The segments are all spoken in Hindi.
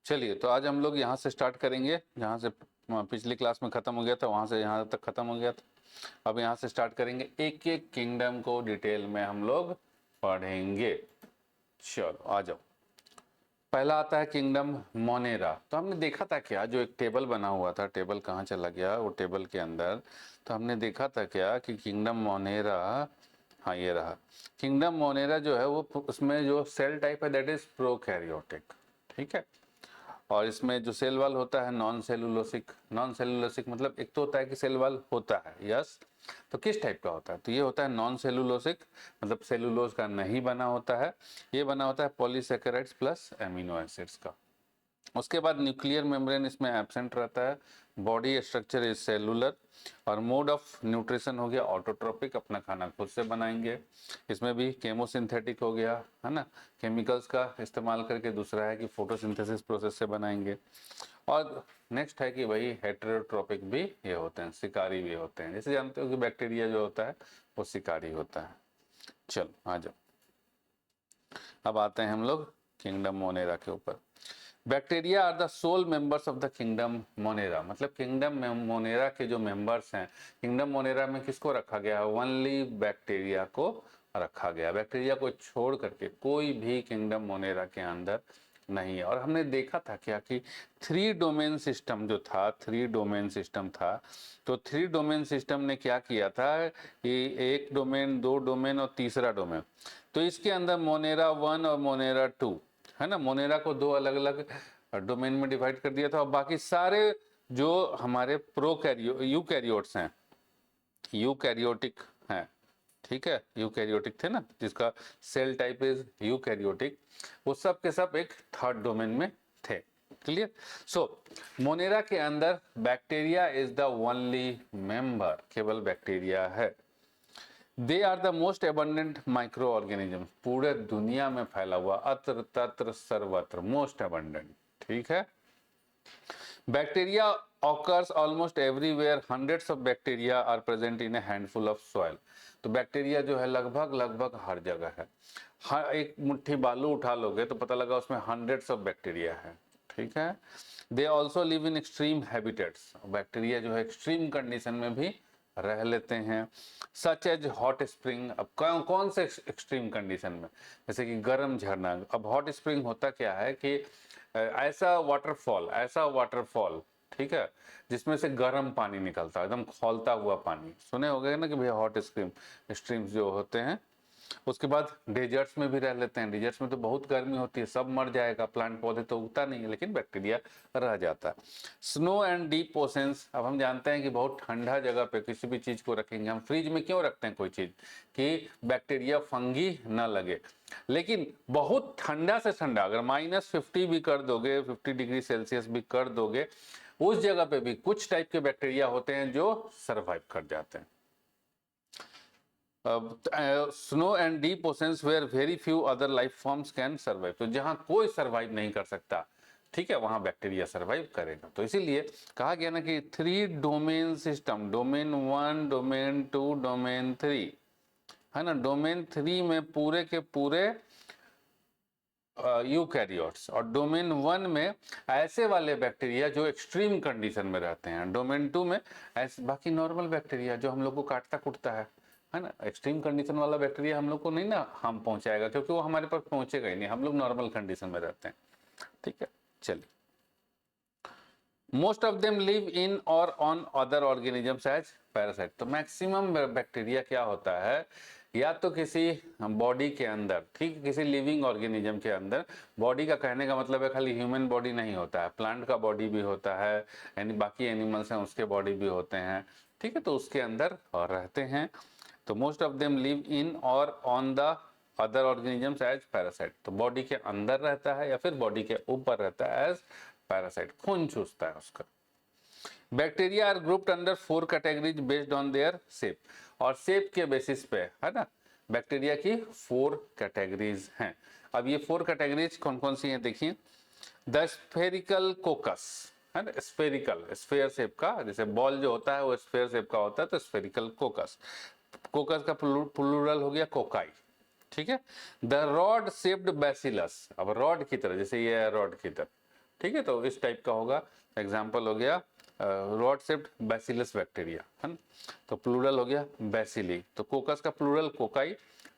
चलिए, तो आज हम लोग यहाँ से स्टार्ट करेंगे, जहाँ से पिछली क्लास में ख़त्म हो गया था, वहाँ से यहाँ तक ख़त्म हो गया था। अब यहाँ से स्टार्ट करेंगे, एक एक किंगडम को डिटेल में हम लोग पढ़ेंगे। चलो आ जाओ। पहला आता है किंगडम मोनेरा। तो हमने देखा था क्या, जो एक टेबल बना हुआ था, टेबल कहाँ चला गया, वो टेबल के अंदर तो हमने देखा था क्या कि किंगडम मोनेरा, हाँ ये रहा। किंगडम मोनेरा जो है वो, उसमें जो सेल टाइप है दैट इज प्रोकैरियोटिक, ठीक है। और इसमें जो सेल वॉल होता है नॉन सेलुलोसिक। नॉन सेलुलोसिक मतलब एक तो होता है कि सेल वॉल होता है, यस। तो किस टाइप का होता है, तो ये होता है नॉन सेलुलोसिक, मतलब सेलुलोज का नहीं बना होता है। ये बना होता है पॉलीसेकेराइड्स प्लस एमिनो एसिड्स का। उसके बाद न्यूक्लियर मेम्ब्रेन इसमें एब्सेंट रहता है। Body structure is cellular. और मोड ऑफ न्यूट्रिशन हो गया ऑटोट्रोपिक, अपना खाना खुद से बनाएंगे। इसमें भी केमोसिंथेटिक हो गया, है ना, केमिकल्स का इस्तेमाल करके। दूसरा है कि फोटोसिंथेसिस प्रोसेस से बनाएंगे। और नेक्स्ट है कि भाई हेटेरोट्रोपिक भी ये होते हैं, शिकारी भी होते हैं। जैसे जानते हो कि बैक्टीरिया जो होता है वो शिकारी होता है। चलो आ जाओ, अब आते हैं हम लोग किंगडम मोनेरा के ऊपर। Bacteria are the sole members of the kingdom Monera. मतलब किंगडम मोनेरा के जो मेंबर्स हैं, किंगडम मोनेरा में किसको रखा गया है, ओनली बैक्टीरिया को रखा गया। बैक्टीरिया को छोड़ करके कोई भी किंगडम मोनेरा के अंदर नहीं है। और हमने देखा था क्या कि थ्री डोमेन सिस्टम जो था, थ्री डोमेन सिस्टम था, तो थ्री डोमेन सिस्टम ने क्या किया था कि एक डोमेन, दो डोमेन और तीसरा डोमेन। तो इसके अंदर मोनेरा 1 और मोनेरा 2, है ना, मोनेरा को दो अलग अलग डोमेन में डिवाइड कर दिया था। और बाकी सारे जो हमारे यूकैरियोट्स हैं, यूकैरियोटिक हैं, ठीक है, यूकैरियोटिक थे ना, जिसका सेल टाइप इज यूकैरियोटिक, वो सब के सब एक थर्ड डोमेन में थे। क्लियर। सो मोनेरा के अंदर bacteria is the only member, केवल बैक्टीरिया है। They are the most abundant microorganism, पूरे दुनिया में फैला हुआ, अत्र तत्र सर्वत्र, मोस्ट एबंडेंट, ठीक है। Bacteria occurs almost everywhere, hundreds of bacteria are present in a handful of soil. तो बैक्टीरिया जो है लगभग लगभग हर जगह है। हर एक मुट्ठी बालू उठा लोगे तो पता लगा उसमें हंड्रेड्स ऑफ बैक्टीरिया है, ठीक है। They also live in extreme habitats, bacteria जो है एक्सट्रीम कंडीशन में भी रह लेते हैं। सच एज हॉट स्प्रिंग, अब कौन से एक्सट्रीम कंडीशन में, जैसे कि गर्म झरना। अब हॉट स्प्रिंग होता क्या है कि ऐसा वाटरफॉल, ऐसा वाटरफॉल, ठीक है, जिसमें से गर्म पानी निकलता है, एकदम खौलता हुआ पानी। सुने होंगे ना कि भैया हॉट स्ट्रीम्स जो होते हैं। उसके बाद डेजर्ट्स में भी रह लेते हैं। डेजर्ट्स में तो बहुत गर्मी होती है, सब मर जाएगा, प्लांट पौधे तो उगता नहीं है, लेकिन बैक्टीरिया रह जाता है। स्नो एंड डीप ओशंस, अब हम जानते हैं कि बहुत ठंडा जगह पे किसी भी चीज को रखेंगे, हम फ्रिज में क्यों रखते हैं कोई चीज, कि बैक्टीरिया फंगी ना लगे। लेकिन बहुत ठंडा से ठंडा अगर -50 भी कर दोगे, 50 डिग्री सेल्सियस भी कर दोगे, उस जगह पे भी कुछ टाइप के बैक्टीरिया होते हैं जो सरवाइव कर जाते हैं। Snow and deep oceans where very few other life forms can survive, तो जहां कोई सर्वाइव नहीं कर सकता, ठीक है, वहां बैक्टीरिया सर्वाइव करेगा। तो इसीलिए कहा गया ना कि three domain system, domain 1, domain 2, domain 3, है ना। डोमेन 3 में पूरे के पूरे यूकैरियोट्स, और डोमेन 1 में ऐसे वाले बैक्टीरिया जो एक्सट्रीम कंडीशन में रहते हैं। डोमेन 2 में ऐसे बाकी नॉर्मल बैक्टीरिया जो हम लोग को काटता कुटता है ना। एक्सट्रीम कंडीशन वाला बैक्टीरिया हम लोग को नहीं ना हार्म पहुंचाएगा, क्योंकि वो हमारे पास पहुंचेगा ही नहीं, हम लोग नॉर्मल कंडीशन में रहते हैं, ठीक है। चलिए, most of them live in और on other organisms as parasite. तो मैक्सिमम बैक्टीरिया क्या होता है, या तो किसी बॉडी के अंदर, ठीक है, किसी लिविंग ऑर्गेनिज्म के अंदर। बॉडी का कहने का मतलब है खाली ह्यूमन बॉडी नहीं होता है, प्लांट का बॉडी भी होता है, यानी बाकी एनिमल्स हैं उसके बॉडी भी होते हैं, ठीक है, तो उसके अंदर और रहते हैं। तो most of them live in और on the other organisms as parasite, तो बॉडी के अंदर रहता है या फिर बॉडी के ऊपर रहता है एज पैरासाइट, खून चूसता है उसका। Bacteria are grouped under 4 categories based on their shape, और शेप के बेसिस पे, है ना, बैक्टीरिया की 4 कैटेगरीज हैं। अब ये 4 कैटेगरीज कौन कौन सी हैं देखिए। द स्फेरिकल कोकस, है ना, स्फेरिकल, स्फेयर शेप का, जैसे बॉल जो होता है वो स्फेयर शेप का होता है, तो स्फेरिकल कोकस। कोकस का प्लूरल हो गया कोकाई, ठीक है। द रॉड शेप्ड बैसिलस, अब रॉड की तरह, जैसे ये है रॉड की तरह, ठीक है, तो इस टाइप का होगा। एग्जाम्पल हो गया रॉड शेप्ड बैसिलस बैक्टीरिया, है ना, तो प्लूरल हो गया बैसिली, तो कोकस का प्लूरल कोकाई,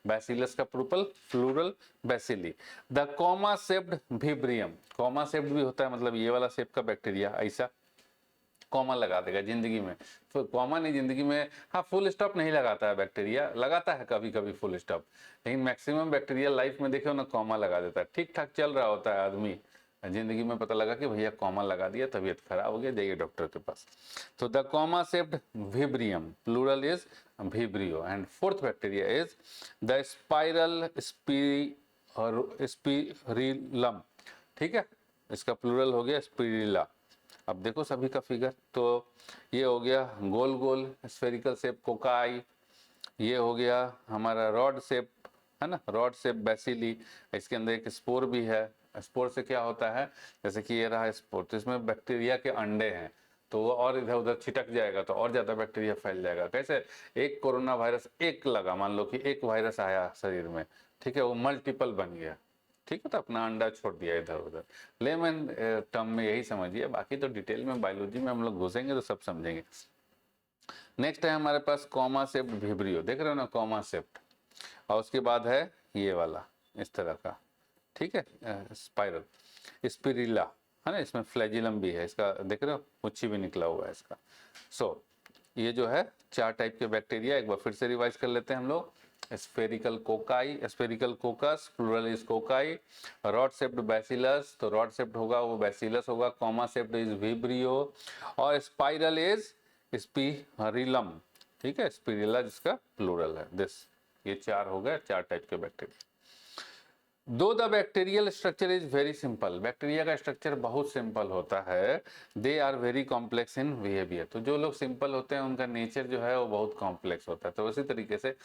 बैसिलस का plural bacilli. The comma shaped vibrium, comma shaped भी होता है, मतलब ये वाला शेप का बैक्टीरिया, ऐसा कॉमा लगा देगा जिंदगी में, तो कॉमा नहीं जिंदगी में, हाँ फुल स्टॉप नहीं लगाता है बैक्टीरिया, लगाता है कभी कभी फुल स्टॉप, लेकिन मैक्सिमम बैक्टीरिया लाइफ में देखो ना कॉमा लगा देता है। ठीक ठाक चल रहा होता है आदमी, जिंदगी में पता लगा कि भैया कॉमा लगा दिया, तबीयत खराब हो गया, जाइए डॉक्टर के पास। तो the comma shaped vibrium, plural is vibrio. And fourth bacteria is the spiral spirillum, ठीक है, इसका प्लूरल हो गया स्पिरिला। अब देखो सभी का फिगर, तो ये हो गया गोल गोल स्फेरिकल शेप कोकाई, ये हो गया हमारा रॉड शेप, है ना, रॉड शेप बैसिली, इसके अंदर एक स्पोर भी है। स्पोर से क्या होता है, जैसे कि ये रहा स्पोर, तो इसमें बैक्टीरिया के अंडे हैं, तो वो और इधर उधर छिटक जाएगा तो और ज्यादा बैक्टीरिया फैल जाएगा। कैसे, एक कोरोना वायरस एक लगा, मान लो कि एक वायरस आया शरीर में, ठीक है, वो मल्टीपल बन गया, ठीक है, तो अपना अंडा छोड़ दिया इधर उधर। लेमन टर्म में यही समझिए, बाकी तो डिटेल में बायोलॉजी में हम लोग घुसेंगे तो सब समझेंगे। नेक्स्ट है हमारे पास कॉमा शेप्ड विब्रियो, देख रहे हो ना कॉमा शेप्ड, और उसके बाद है ये वाला इस तरह का, ठीक है, स्पाइरल स्पिरिला, है ना, इसमें फ्लैजिलम भी है, इसका देख रहे हो मुच्छी भी निकला हुआ है इसका। सो ये जो है 4 टाइप के बैक्टीरिया, एक बार फिर से रिवाइज कर लेते हैं हम लोग। Spherical cocci, spherical coccus, plural is cocci. Rod shaped bacillus, तो रॉड शेप्ड होगा वो बैसिलस होगा। कॉमा शेप्ड इज विब्रियो, और स्पाइरल इज स्पिरिलम, ठीक है, स्पिरिला जिसका प्लूरल है दिस। ये 4 हो गए, 4 टाइप के bacteria. Though the bacterial structure is very simple, bacteria का स्ट्रक्चर बहुत सिंपल होता है। They are very complex in behaviour, तो जो लोग सिंपल होते हैं उनका नेचर जो है वो बहुत कॉम्प्लेक्स होता है। तो उसी तरीके से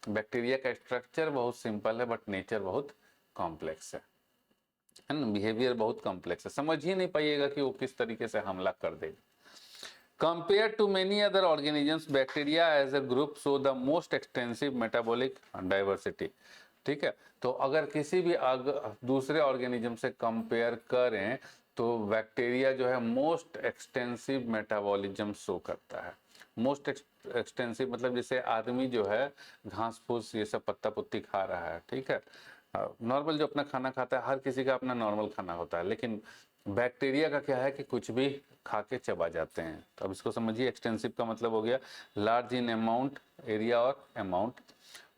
बैक्टीरिया का स्ट्रक्चर बहुत सिंपल है बट नेचर बहुत कॉम्प्लेक्स है ना, बिहेवियर बहुत कॉम्प्लेक्स है, समझ ही नहीं पाइएगा कि वो किस तरीके से हमला कर देगा। Compared to many other organisms, bacteria as a group show the most extensive metabolic diversity, ठीक है, तो अगर किसी भी दूसरे ऑर्गेनिज्म से कंपेयर करें तो बैक्टीरिया जो है मोस्ट एक्सटेंसिव मेटाबॉलिज्म शो करता है। मोस्ट एक्सटेंसिव मतलब जैसे आदमी जो है घास फूस ये सब पत्ता पुत्ती खा रहा है, ठीक है, नॉर्मल जो अपना खाना खाता है, हर किसी का अपना नॉर्मल खाना होता है, लेकिन बैक्टीरिया का क्या है कि कुछ भी खा के चबा जाते हैं। तो अब इसको समझिए, एक्सटेंसिव का मतलब हो गया लार्ज इन अमाउंट, एरिया और अमाउंट।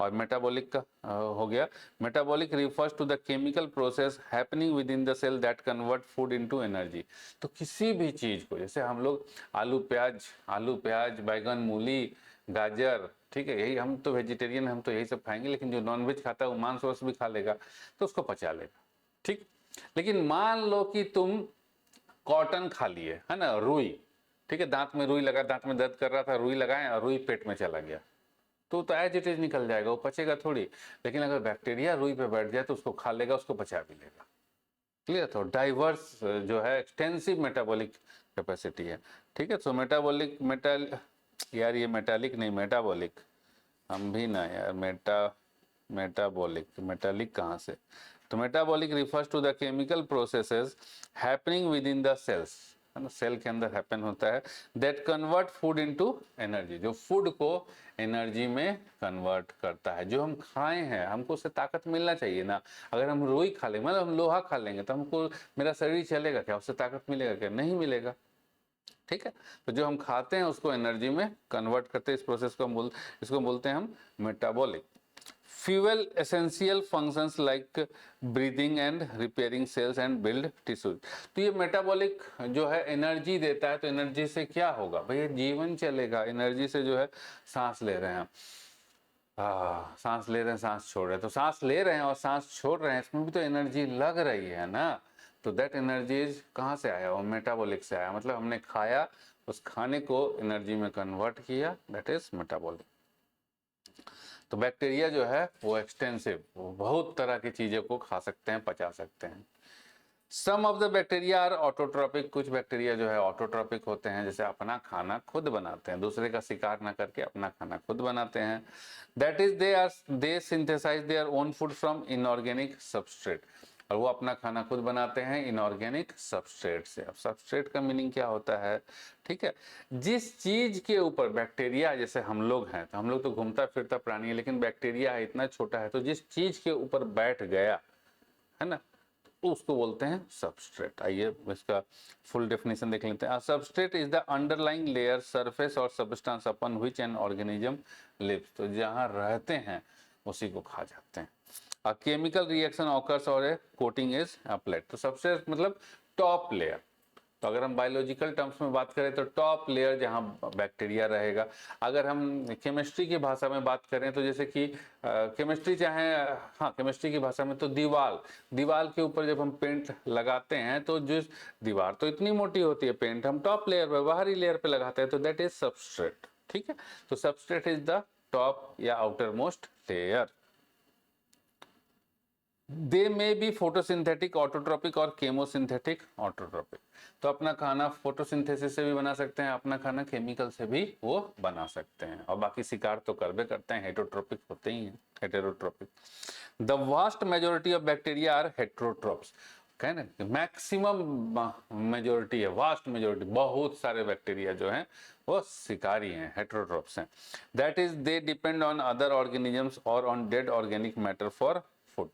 और मेटाबॉलिक का हो गया, metabolic refers to the chemical process happening within the cell that convert food into energy. तो किसी भी चीज को, जैसे हम लोग आलू प्याज बैगन मूली गाजर, ठीक है, यही हम तो वेजिटेरियन, हम तो यही सब खाएंगे, लेकिन जो नॉनवेज खाता है वो मांस वांस भी खा लेगा तो उसको पचा लेगा, ठीक। लेकिन मान लो कि तुम कॉटन खा लिए, है ना, रुई, ठीक है, दांत में रुई लगा, दांत में दर्द कर रहा था, रुई लगाए और रुई पेट में चला गया, तो एज इट इज निकल जाएगा, वो पचेगा थोड़ी। लेकिन अगर बैक्टीरिया रुई पे बैठ जाए तो उसको खा लेगा, उसको पचा भी लेगा। क्लियर, तो डाइवर्स जो है एक्सटेंसिव मेटाबॉलिक कैपेसिटी है, ठीक है। सो मेटाबॉलिक यार ये मेटालिक नहीं मेटाबॉलिक, हम भी ना यार, मेटालिक कहाँ से, तो metabolic refers to the chemical processes happening within the cells, है ना, सेल के अंदर हैपन होता है, that convert food into energy, जो फूड को एनर्जी में कन्वर्ट करता है। जो हम खाए हैं हमको उससे ताकत मिलना चाहिए ना, अगर हम रुई खा लेंगे, मतलब हम लोहा खा लेंगे तो हमको मेरा शरीर चलेगा क्या, उससे ताकत मिलेगा क्या, नहीं मिलेगा, ठीक है। तो जो हम खाते हैं उसको एनर्जी में कन्वर्ट करते हैं, इस प्रोसेस को इसको बोलते हैं हम metabolic. Fuel essential functions like breathing and repairing cells and build tissues. तो ये मेटाबॉलिक जो है एनर्जी देता है, तो एनर्जी से क्या होगा भैया, जीवन चलेगा। एनर्जी से जो है सांस ले रहे हैं, सांस ले रहे हैं सांस छोड़ रहे हैं, तो सांस ले रहे हैं और सांस छोड़ रहे हैं, इसमें भी तो एनर्जी लग रही है ना। तो दैट एनर्जी कहाँ से आया, वो मेटाबॉलिक से आया, मतलब हमने खाया, उस खाने को एनर्जी में कन्वर्ट किया, दैट इज मेटाबॉलिक। तो बैक्टीरिया जो है वो एक्सटेंसिव, वो बहुत तरह की चीजों को खा सकते हैं, पचा सकते हैं। Some of the bacteria are autotrophic, कुछ बैक्टीरिया जो है ऑटोट्रॉपिक होते हैं, जैसे अपना खाना खुद बनाते हैं, दूसरे का शिकार ना करके अपना खाना खुद बनाते हैं। That is they synthesize their own food from inorganic substrate. और वो अपना खाना खुद बनाते हैं इनऑर्गेनिक सबस्ट्रेट से। अब सबस्ट्रेट का मीनिंग क्या होता है, ठीक है, जिस चीज के ऊपर बैक्टीरिया, जैसे हम लोग हैं तो हम लोग तो घूमता फिरता प्राणी है, लेकिन बैक्टीरिया है इतना छोटा है, तो जिस चीज के ऊपर बैठ गया है ना, तो उसको बोलते हैं सबस्ट्रेट। आइए इसका फुल डेफिनेशन देख लेते हैं। Substrate is the underlying layer, surface और substance upon which an organism lives, तो जहां रहते हैं उसी को खा जाते हैं। अ केमिकल रिएक्शन ऑकर्स और ए कोटिंग इज अप्लाइड, तो सबस्ट्रेट मतलब टॉप लेयर। तो अगर हम बायोलॉजिकल टर्म्स में बात करें तो टॉप लेयर जहां बैक्टीरिया रहेगा। अगर हम केमिस्ट्री की भाषा में बात करें तो जैसे कि केमिस्ट्री चाहे, हाँ केमिस्ट्री की भाषा में तो दीवार के ऊपर जब हम पेंट लगाते हैं तो जिस दीवार तो इतनी मोटी होती है, पेंट हम टॉप लेयर पे, बाहरी लेयर पे लगाते हैं, तो दैट इज सबस्ट्रेट। ठीक है, तो सबस्ट्रेट इज द टॉप या outer most layer. They may be photosynthetic autotrophic और केमोसिंथेटिक ऑटोट्रोपिक, तो अपना खाना फोटोसिंथेसिस से भी बना सकते हैं, अपना खाना केमिकल से भी वो बना सकते हैं, और बाकी शिकार तो करबे करते हैं, हेटरोट्रोपिक होते ही हैं, heterotrophic. The vast majority of bacteria are heterotrophs, कहे ना मैक्सिमम मेजोरिटी है, वास्ट मेजोरिटी, बहुत सारे बैक्टीरिया जो हैं वो शिकारी हैं, हेट्रोट्रोप्स हैं। That is they depend on other organisms और on dead organic matter for food,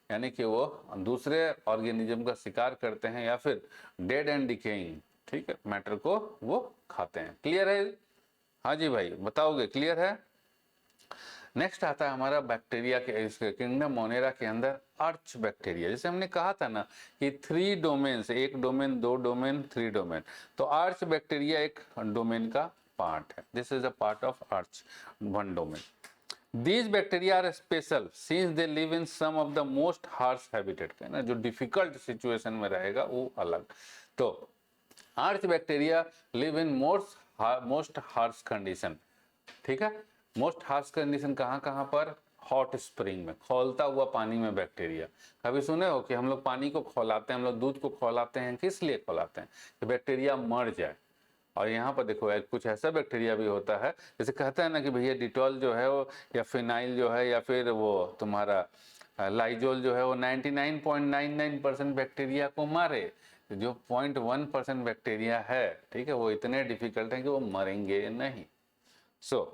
यानी कि वो दूसरे ऑर्गेनिज्म का शिकार करते हैं या फिर डेड एंड डिकेइंग, ठीक है, मैटर को वो खाते हैं। क्लियर है? हाँ जी भाई बताओगे, क्लियर है? नेक्स्ट आता है हमारा बैक्टीरिया के इसके किंगडम मोनेरा के अंदर आर्च बैक्टीरिया। जैसे हमने कहा था ना कि 3 डोमेन, एक डोमेन, 2 डोमेन, 3 डोमेन, तो आर्च बैक्टीरिया एक डोमेन का पार्ट है। This is a part of arch, 1 domain. These bacteria are special since they live in some of the most harsh habitat, है ना, जो डिफिकल्ट सिचुएशन में रहेगा वो अलग। तो arch bacteria live in most harsh condition, ठीक है। मोस्ट हार्श कंडीशन कहाँ कहाँ पर? हॉट स्प्रिंग में, खौलता हुआ पानी में बैक्टीरिया। कभी सुने हो कि हम लोग पानी को खौलाते हैं, हम लोग दूध को खौलाते हैं, किस लिए खौलाते हैं? कि बैक्टीरिया मर जाए। और यहाँ पर देखो कुछ ऐसा बैक्टीरिया भी होता है, जैसे कहता है ना कि भैया डिटॉल जो है वो, या फिनाइल जो है, या फिर वो तुम्हारा लाइजोल जो है वो 99.99% बैक्टीरिया को मारे, जो 0.1% बैक्टीरिया है, ठीक है, वो इतने डिफिकल्ट हैं कि वो मरेंगे नहीं। सो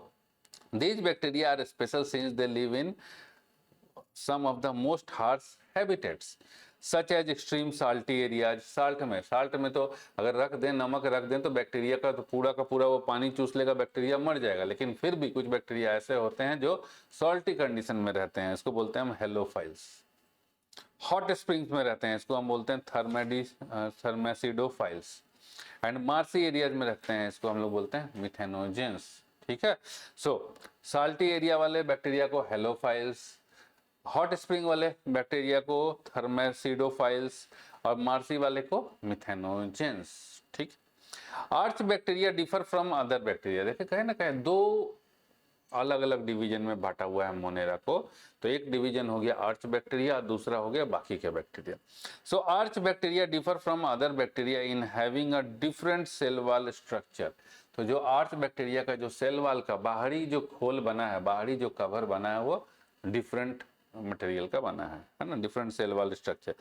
these bacteria are special since they live in some of the most harsh habitats such as extreme salty areas। Salt में तो अगर रख दें, नमक रख दें, तो बैक्टीरिया का तो पूरा का पूरा वो पानी चूस लेगा, बैक्टीरिया मर जाएगा। लेकिन फिर भी कुछ बैक्टीरिया ऐसे होते हैं जो सॉल्टी कंडीशन में रहते हैं, इसको बोलते हैं हम हेलोफाइल्स। हॉट स्प्रिंग्स में रहते हैं, इसको हम बोलते हैं थर्मेसिडोफाइल्स। एंड मार्सी एरियाज में रखते हैं, इसको हम लोग बोलते हैं मिथेनोजेंस। ठीक है, सो साल्टी एरिया वाले बैक्टीरिया को हेलोफाइल्स, हॉट स्प्रिंग वाले बैक्टीरिया को थर्मेसिडोफाइल्स, और मार्सी वाले को मिथेनोजेंस। ठीक, arch bacteria differ from other bacteria. देखिए कहे ना कहे 2 अलग अलग डिवीजन में बांटा हुआ है मोनेरा को, तो एक डिवीजन हो गया आर्च बैक्टीरिया, दूसरा हो गया बाकी के bacteria. So arch bacteria differ from other bacteria in having a different cell wall structure. तो जो आर्च बैक्टीरिया का जो सेल वॉल का बाहरी जो खोल बना है, बाहरी जो कवर बना है, वो डिफरेंट मटेरियल का बना है ना, different cell wall structure.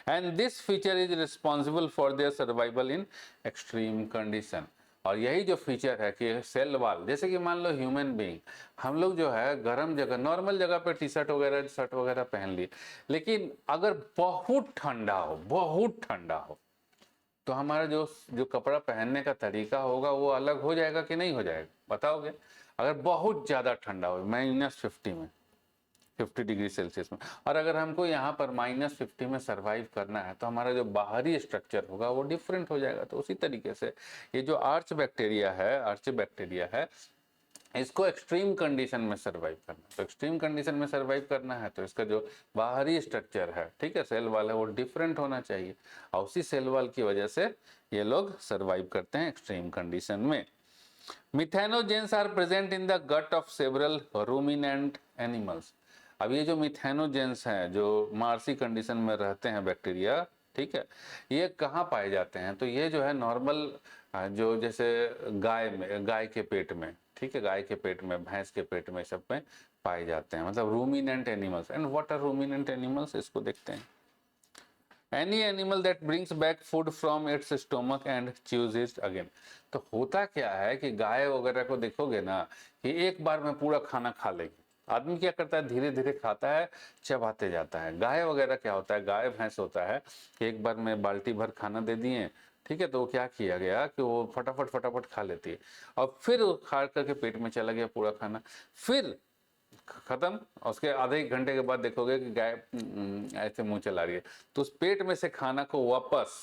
And this feature is responsible for their survival in extreme condition. और यही जो फीचर है कि सेल वॉल, जैसे कि मान लो ह्यूमन बीइंग, हम लोग जो है गर्म जगह, नॉर्मल जगह पे टी शर्ट वगैरह, शर्ट वगैरह पहन लिए, लेकिन अगर बहुत ठंडा हो तो हमारा जो कपड़ा पहनने का तरीका होगा वो अलग हो जाएगा कि नहीं हो जाएगा, बताओगे? अगर बहुत ज़्यादा ठंडा हो, -50 में, 50 डिग्री सेल्सियस में, और अगर हमको यहाँ पर -50 में सरवाइव करना है, तो हमारा जो बाहरी स्ट्रक्चर होगा वो डिफरेंट हो जाएगा। तो उसी तरीके से ये जो आर्च बैक्टीरिया है, इसको एक्सट्रीम कंडीशन में सरवाइव करना है। तो एक्सट्रीम कंडीशन में सरवाइव करना है तो इसका जो बाहरी स्ट्रक्चर है, ठीक है, सेल वॉल है, वो डिफरेंट होना चाहिए, और उसी सेल वॉल की वजह से ये लोग सरवाइव करते हैं एक्सट्रीम कंडीशन में। Methanogens are present in the gut of several ruminant animals. अब ये जो मिथेनोजेंस हैं, जो मार्सी कंडीशन में रहते हैं बैक्टीरिया, ठीक है, ये कहाँ पाए जाते हैं? तो ये जो है नॉर्मल, जो जैसे गाय के पेट में, ठीक है, गाय के पेट में, भैंस के पेट में, सब में पाए जाते हैं, मतलब ruminant animals. And what are ruminant animals, इसको देखते हैं। Any animal that brings back food from its stomach and chews it again. तो होता क्या है कि गाय वगैरह को देखोगे ना कि एक बार में पूरा खाना खा लेगी। आदमी क्या करता है, धीरे धीरे खाता है, चबाते जाता है। गाय वगैरह क्या होता है, गाय भैंस होता है कि एक बार में बाल्टी भर खाना दे दिए, ठीक है, तो वो क्या किया गया कि वो फटाफट फटाफट खा लेती है और फिर वो खा करके पेट में चला गया पूरा खाना, फिर खत्म। और उसके आधे एक घंटे के बाद देखोगे कि गाय ऐसे मुंह चला रही है। तो उस पेट में से खाना को वापस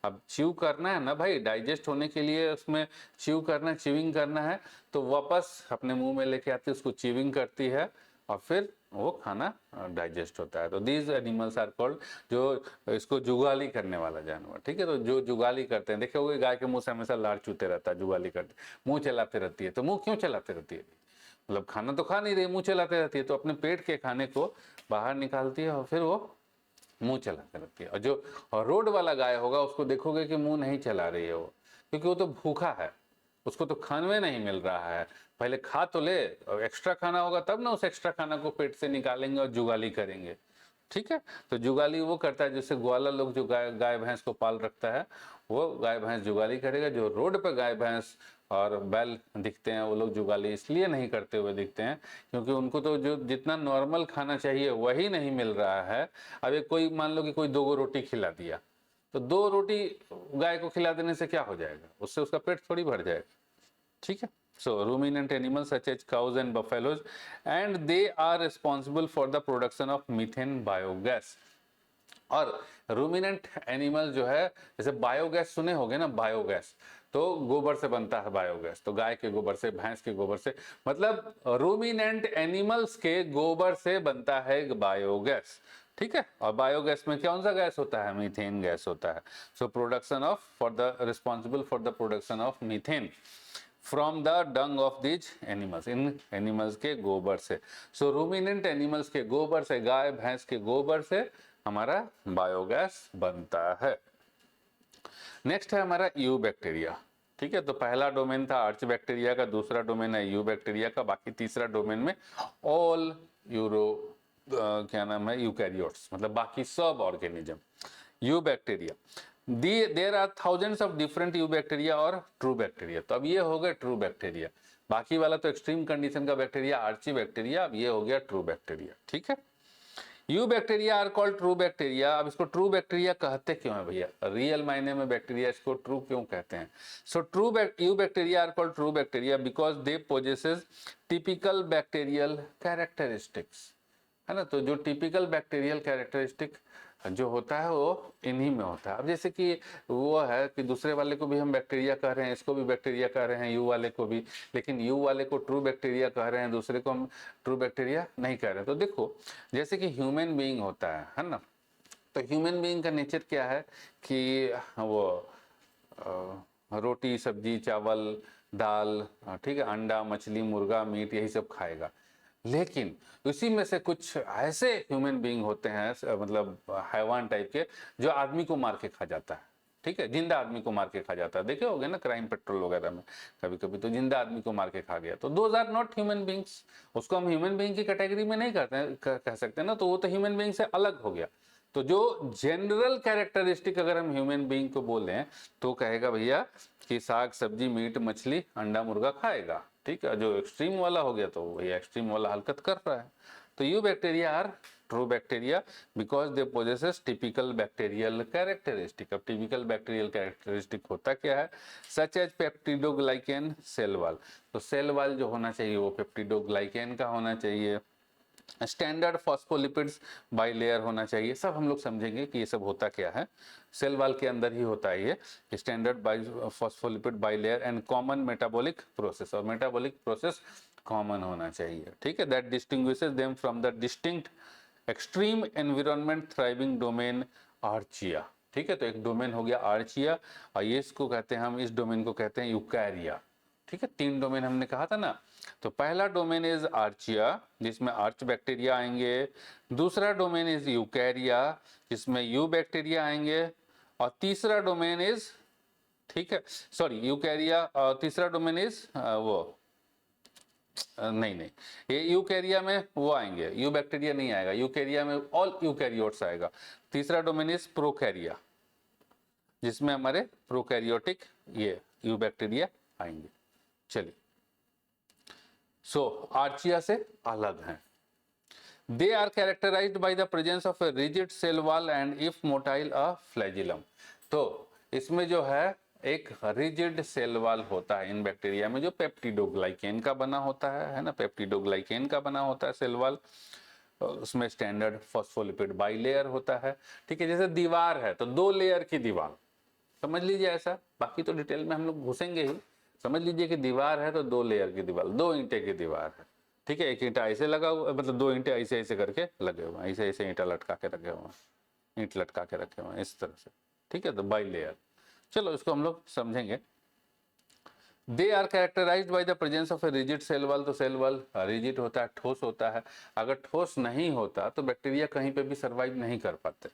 अब च्यू करना है ना भाई, डाइजेस्ट होने के लिए उसमें च्यू करना, च्यूइंग करना है, तो वापस अपने मुंह में लेके आती है, उसको च्यूइंग करती है और फिर वो खाना डाइजेस्ट होता है। तो दीज एनिमल्स आर कॉल्ड, जो इसको जुगाली करने वाला जानवर, ठीक है। तो जो जुगाली करते हैं, देखोगे गाय के मुंह से हमेशा लार चूते रहता है, जुगाली करते मुंह चलाते रहती है। तो मुंह क्यों चलाते रहती है, मतलब खाना तो खा नहीं रही, मुंह चलाते रहती है, तो अपने पेट के खाने को बाहर निकालती है और फिर वो मुंह चलाते रहती है। और जो रोड वाला गाय होगा उसको देखोगे कि मुंह नहीं चला रही है वो, क्योंकि वो तो भूखा है, उसको तो खाने नहीं मिल रहा है। पहले खा तो ले, और एक्स्ट्रा खाना होगा तब ना उस एक्स्ट्रा खाना को पेट से निकालेंगे और जुगाली करेंगे, ठीक है। तो जुगाली वो करता है, जैसे ग्वाला लोग जो गाय भैंस को पाल रखता है, वो गाय भैंस जुगाली करेगा। जो रोड पर गाय भैंस और बैल दिखते हैं वो लोग जुगाली इसलिए नहीं करते हुए दिखते हैं क्योंकि उनको तो जो जितना नॉर्मल खाना चाहिए वही नहीं मिल रहा है। अब एक कोई मान लो कि कोई 2 रोटी खिला दिया, तो 2 रोटी गाय को खिला देने से क्या हो जाएगा, उससे उसका पेट थोड़ी भर जाएगा, ठीक है। So ruminant animals such as cows and buffaloes, and they are responsible for the production of methane biogas। और रूमिनेंट एनिमल जो है, जैसे बायोगैस सुने होंगे ना, बायोगैस तो गोबर से बनता है बायोगैस, तो गाय के गोबर से, भैंस के गोबर से, मतलब रूमिनेंट एनिमल्स के गोबर से बनता है बायोगैस, ठीक है। और बायोगैस में कौन सा गैस होता है, मीथेन गैस होता है। So production of for the responsible for the production of methane from the Dang of these animals, in animals के गोबर से। सो रूमिनेंट एनिमल्स के गोबर से, गाय भैंस के गोबर से हमारा बायोगैस बनता है। नेक्स्ट है हमारा यू बैक्टीरिया, ठीक है। तो पहला डोमेन था आर्च बैक्टीरिया का, दूसरा डोमेन है यू बैक्टीरिया का, बाकी तीसरा डोमेन में ऑल यूरो क्या नाम है, यूकैरियोट्स, मतलब बाकी सब organism. Eubacteria, there are thousands of different eubacteria और ट्रू बैक्टीरिया। तो अब ये हो गया ट्रू बैक्टीरिया, बाकी वाला तो एक्सट्रीम कंडीशन का बैक्टीरिया आर्ची बैक्टीरिया, अब ये हो गया ट्रू बैक्टीरिया, ठीक है। Eubacteria are called true bacteria. अब इसको ट्रू बैक्टीरिया कहते क्यों है भैया, रियल मायने में बैक्टीरिया इसको ट्रू क्यों कहते हैं। So eubacteria are called true bacteria because they possesses typical bacterial characteristics, है ना। तो जो टिपिकल बैक्टीरियल कैरेक्टरिस्टिक जो होता है वो इन्हीं में होता है। अब जैसे कि वो है कि दूसरे वाले को भी हम बैक्टीरिया कह रहे हैं, इसको भी बैक्टीरिया कह रहे हैं, यू वाले को भी, लेकिन यू वाले को ट्रू बैक्टीरिया कह रहे हैं, दूसरे को हम ट्रू बैक्टीरिया नहीं कह रहे हैं। तो देखो जैसे कि ह्यूमन बीइंग होता है ना, तो ह्यूमन बीइंग का नेचर क्या है कि वो रोटी सब्जी चावल दाल, ठीक है, अंडा मछली मुर्गा मीट यही सब खाएगा। लेकिन उसी में से कुछ ऐसे ह्यूमन बीइंग होते हैं, मतलब हैवान टाइप के, जो आदमी को मार के खा जाता है, ठीक है, जिंदा आदमी को मार के खा जाता है। देखे होगे ना क्राइम पेट्रोल वगैरह में कभी कभी, तो जिंदा आदमी को मार के खा गया, तो those are not human beings. उसको हम ह्यूमन बीइंग की कैटेगरी में नहीं कह सकते ना, तो वो तो ह्यूमन बीइंग से अलग हो गया। तो जो जनरल कैरेक्टरिस्टिक अगर हम ह्यूमन बीइंग को बोलें तो कहेगा भैया कि साग सब्जी मीट मछली अंडा मुर्गा खाएगा, ठीक है। जो एक्सट्रीम वाला हो गया तो भैया एक्सट्रीम वाला हरकत कर रहा है। तो eubacteria are true bacteria because they possesses typical bacterial characteristic. अब टिपिकल बैक्टीरियल कैरेक्टरिस्टिक होता क्या है, such as peptidoglycan cell wall. तो सेल वाल जो होना चाहिए वो पेप्टिडोग्लाइकेन का होना चाहिए, स्टैंडर्ड फॉस्फोलिपिड्स बाइलेयर होना चाहिए। सब हम लोग समझेंगे कि ये सब होता क्या है, सेल वाल के अंदर ही होता है ये, standard phospholipid bilayer and common metabolic process, और मेटाबॉलिक प्रोसेस कॉमन होना चाहिए, ठीक है। That distinguishes them from the distinct extreme environment thriving domain archaea, ठीक है। तो एक डोमेन हो गया आर्चिया, और ये इसको कहते हैं हम, इस डोमेन को कहते हैं यूकैरिया, ठीक है। 3 डोमेन हमने कहा था ना। तो पहला डोमेन इज आर्चिया जिसमें आर्च बैक्टीरिया आएंगे, दूसरा डोमेन इज यूकैरिया जिसमें यू बैक्टीरिया आएंगे, और तीसरा डोमेन इज, ठीक है, सॉरी यूकैरिया, और तीसरा डोमेन इज वो नहीं नहीं, ये यूकैरिया में वो आएंगे, यू बैक्टीरिया नहीं आएगा, यूकैरिया में ऑल यूकैरियोट्स आएगा। तीसरा डोमेन इज प्रोकैरिया, जिसमें हमारे प्रोकैरियोटिक ये यू बैक्टीरिया आएंगे। चलिए, सो आर्चिया से अलग हैं। They are characterized by the presence of a rigid cell wall and if motile a flagellum। तो इसमें जो है एक रिजिड सेल वॉल होता है इन बैक्टीरिया में, जो पेप्टिडोग्लाइकेन का बना होता है ना, पेप्टिडोग्लाइकेन का बना होता है सेल वॉल। उसमें स्टैंडर्ड फॉस्फोलिपिड बाइलेयर होता है, ठीक है। जैसे दीवार है तो 2 लेयर की दीवार, समझ लीजिए ऐसा, बाकी तो डिटेल में हम लोग घुसेंगे ही। समझ लीजिए कि दीवार है तो 2 लेयर की दीवार, 2 ईंटे की दीवार है, ठीक है। एक ईंटा ऐसे लगा हुआ, मतलब 2 ईंटे ऐसे ऐसे करके लगे हुए हैं, ऐसे ऐसे ईंटा लटका के रखे हुए हैं, ईंट लटका के रखे हुए हैं इस तरह से, ठीक है। तो बाई लेयर, चलो इसको हम लोग समझेंगे। They are characterised by the presence of a rigid cell wall. तो सेल वॉल रिजिड होता है, ठोस होता है। अगर ठोस नहीं होता तो बैक्टीरिया कहीं पे भी सर्वाइव नहीं कर पाते।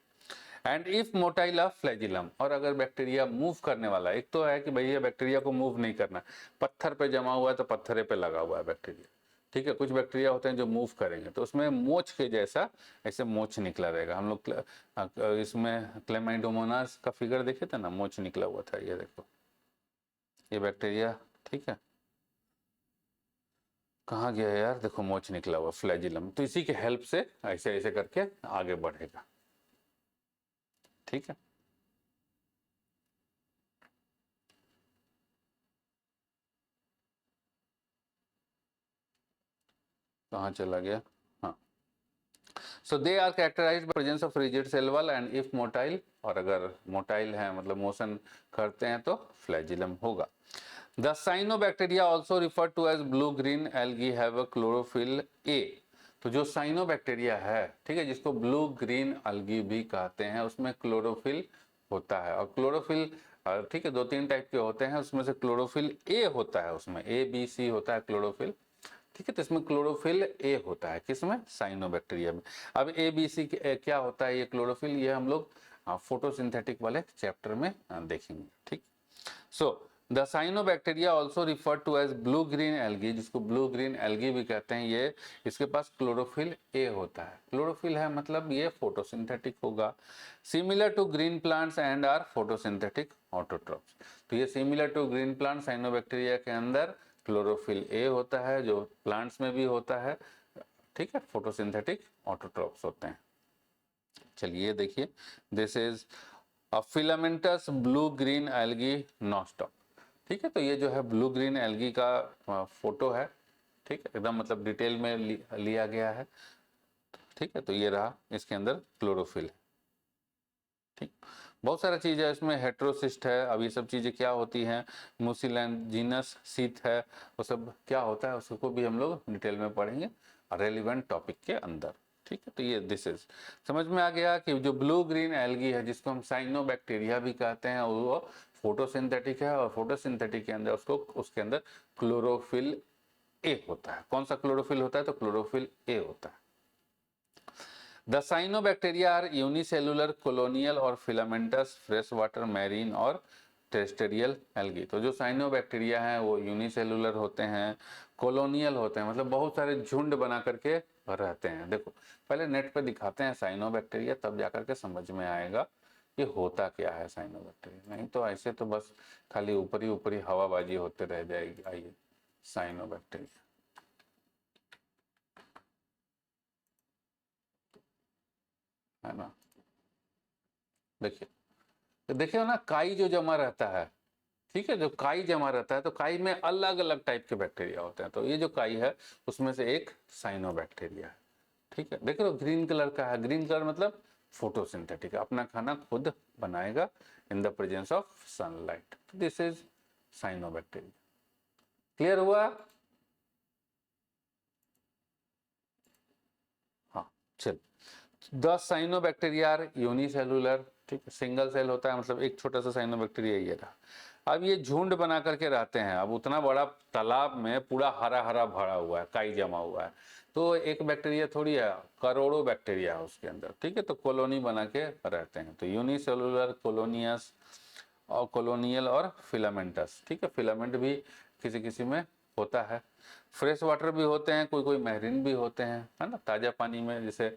And if motile of flagellum, और अगर बैक्टीरिया मूव करने वाला, एक तो है कि भैया बैक्टीरिया को मूव नहीं करना, पत्थर पे जमा हुआ है तो पत्थरे पे लगा हुआ है बैक्टीरिया, ठीक है। कुछ बैक्टीरिया होते हैं जो मूव करेंगे तो उसमें मोच के जैसा ऐसे मोच निकला रहेगा। हम लोग इसमें क्लेमाइडोमोनास का फिगर देखे थे ना, मोच निकला हुआ था, ये देखो ये बैक्टीरिया, ठीक है। कहाँ गया यार, देखो मोच निकला हुआ फ्लैजिलम, तो इसी के हेल्प से ऐसे ऐसे करके आगे बढ़ेगा, ठीक है। कहाँ चला गया, हाँ। So they are characterised by presence of rigid cell wall and if motile, और अगर मोटाइल है मतलब मोशन करते हैं तो फ्लैजिलम होगा। The cyanobacteria also refer to as blue green algae have a chlorophyll a. तो जो साइनोबैक्टीरिया है, ठीक है, जिसको ब्लू ग्रीन एल्गी भी कहते हैं, उसमें क्लोरोफिल होता है। और क्लोरोफिल, ठीक है, 2-3 टाइप के होते हैं, उसमें से क्लोरोफिल ए होता है, उसमें ए बी सी होता है क्लोरोफिल, ठीक है। तो इसमें क्लोरोफिल ए होता है, किसमें, साइनोबैक्टीरिया में। अब ए बी सी क्या होता है ये क्लोरोफिल, ये हम लोग फोटोसिंथेटिक वाले चैप्टर में देखेंगे, ठीक। So the cyanobacteria also refer to as blue green algae, जिसको ब्लू ग्रीन एल्गी भी कहते हैं, ये इसके पास क्लोरोफिल ए होता है। क्लोरोफिल है मतलब ये फोटोसिंथेटिक होगा। Similar to green plants and are photosynthetic autotrophs. तो ये similar to green plant, cyanobacteria के अंदर क्लोरोफिल ए होता है, जो प्लांट्स में भी होता है, ठीक है। फोटोसिंथेटिक ऑटोट्रॉप्स होते हैं। चलिए देखिए, this is a filamentous blue green algae nostoc, ठीक है। तो ये जो है ब्लू ग्रीन एल्गी का फोटो है, ठीक है, एकदम मतलब डिटेल में लिया गया है, ठीक है। तो ये रहा, इसके अंदर क्लोरोफिल, ठीक। बहुत सारा चीज है इसमें, हेट्रोसिस्ट है। अब ये सब चीजें क्या होती हैं, मुसिलैजिनस शीथ है, वो सब क्या होता है उसको भी हम लोग डिटेल में पढ़ेंगे रेलिवेंट टॉपिक के अंदर, ठीक है। तो ये दिस इज समझ में आ गया कि जो ब्लू ग्रीन एल्गी है, जिसको हम साइनोबैक्टीरिया भी कहते हैं, वो फोटोसिंथेटिक है, और फोटोसिंथेटिक के अंदर उसको उसके अंदर क्लोरोफिल ए होता है। कौन सा क्लोरोफिल होता है, तो क्लोरोफिल ए होता है। The cyanobacteria are unicellular, colonial और फिलामेंटस, फ्रेश वाटर, मैरीन और टेरेस्ट्रियल एल्गी। तो जो साइनोबैक्टीरिया हैं वो यूनिसेलुलर होते हैं, कॉलोनियल होते हैं, मतलब बहुत सारे झुंड बना करके रहते हैं। देखो पहले नेट पे दिखाते हैं साइनोबैक्टीरिया, तब जाकर के समझ में आएगा ये होता क्या है साइनोबैक्टीरिया। नहीं तो ऐसे तो बस खाली ऊपरी ऊपरी हवाबाजी होते रह जाएगी। आइए, साइनोबैक्टीरिया, है ना। देखिए, तो देखिए ना, काई जो जमा रहता है, ठीक है, जो काई जमा रहता है, तो काई में अलग अलग टाइप के बैक्टीरिया होते हैं। तो ये जो काई है उसमें से एक साइनोबैक्टीरिया है, ठीक है। देख लो ग्रीन कलर का है, ग्रीन कलर मतलब फोटोसिंथेटिक, अपना खाना खुद बनाएगा in the presence of sunlight. This is cyanobacteria. Clear हुआ, हाँ। चल, द साइनोबैक्टीरिया आर यूनिसेलुलर, ठीक है, सिंगल सेल होता है, मतलब एक छोटा सा साइनोबैक्टीरिया ये रहा। अब ये झुंड बना करके रहते हैं। अब उतना बड़ा तालाब में पूरा हरा हरा भरा हुआ है, काई जमा हुआ है, तो एक बैक्टीरिया थोड़ी है, करोड़ों बैक्टीरिया है उसके अंदर, ठीक है। तो कॉलोनी बना के रहते हैं। तो यूनिसेलुलर, कॉलोनियस और कॉलोनियल और फिलामेंटस, ठीक है। फिलामेंट भी किसी किसी में होता है। फ्रेश वाटर भी होते हैं, कोई कोई मैरीन भी होते हैं, है ना। ताज़ा पानी में, जैसे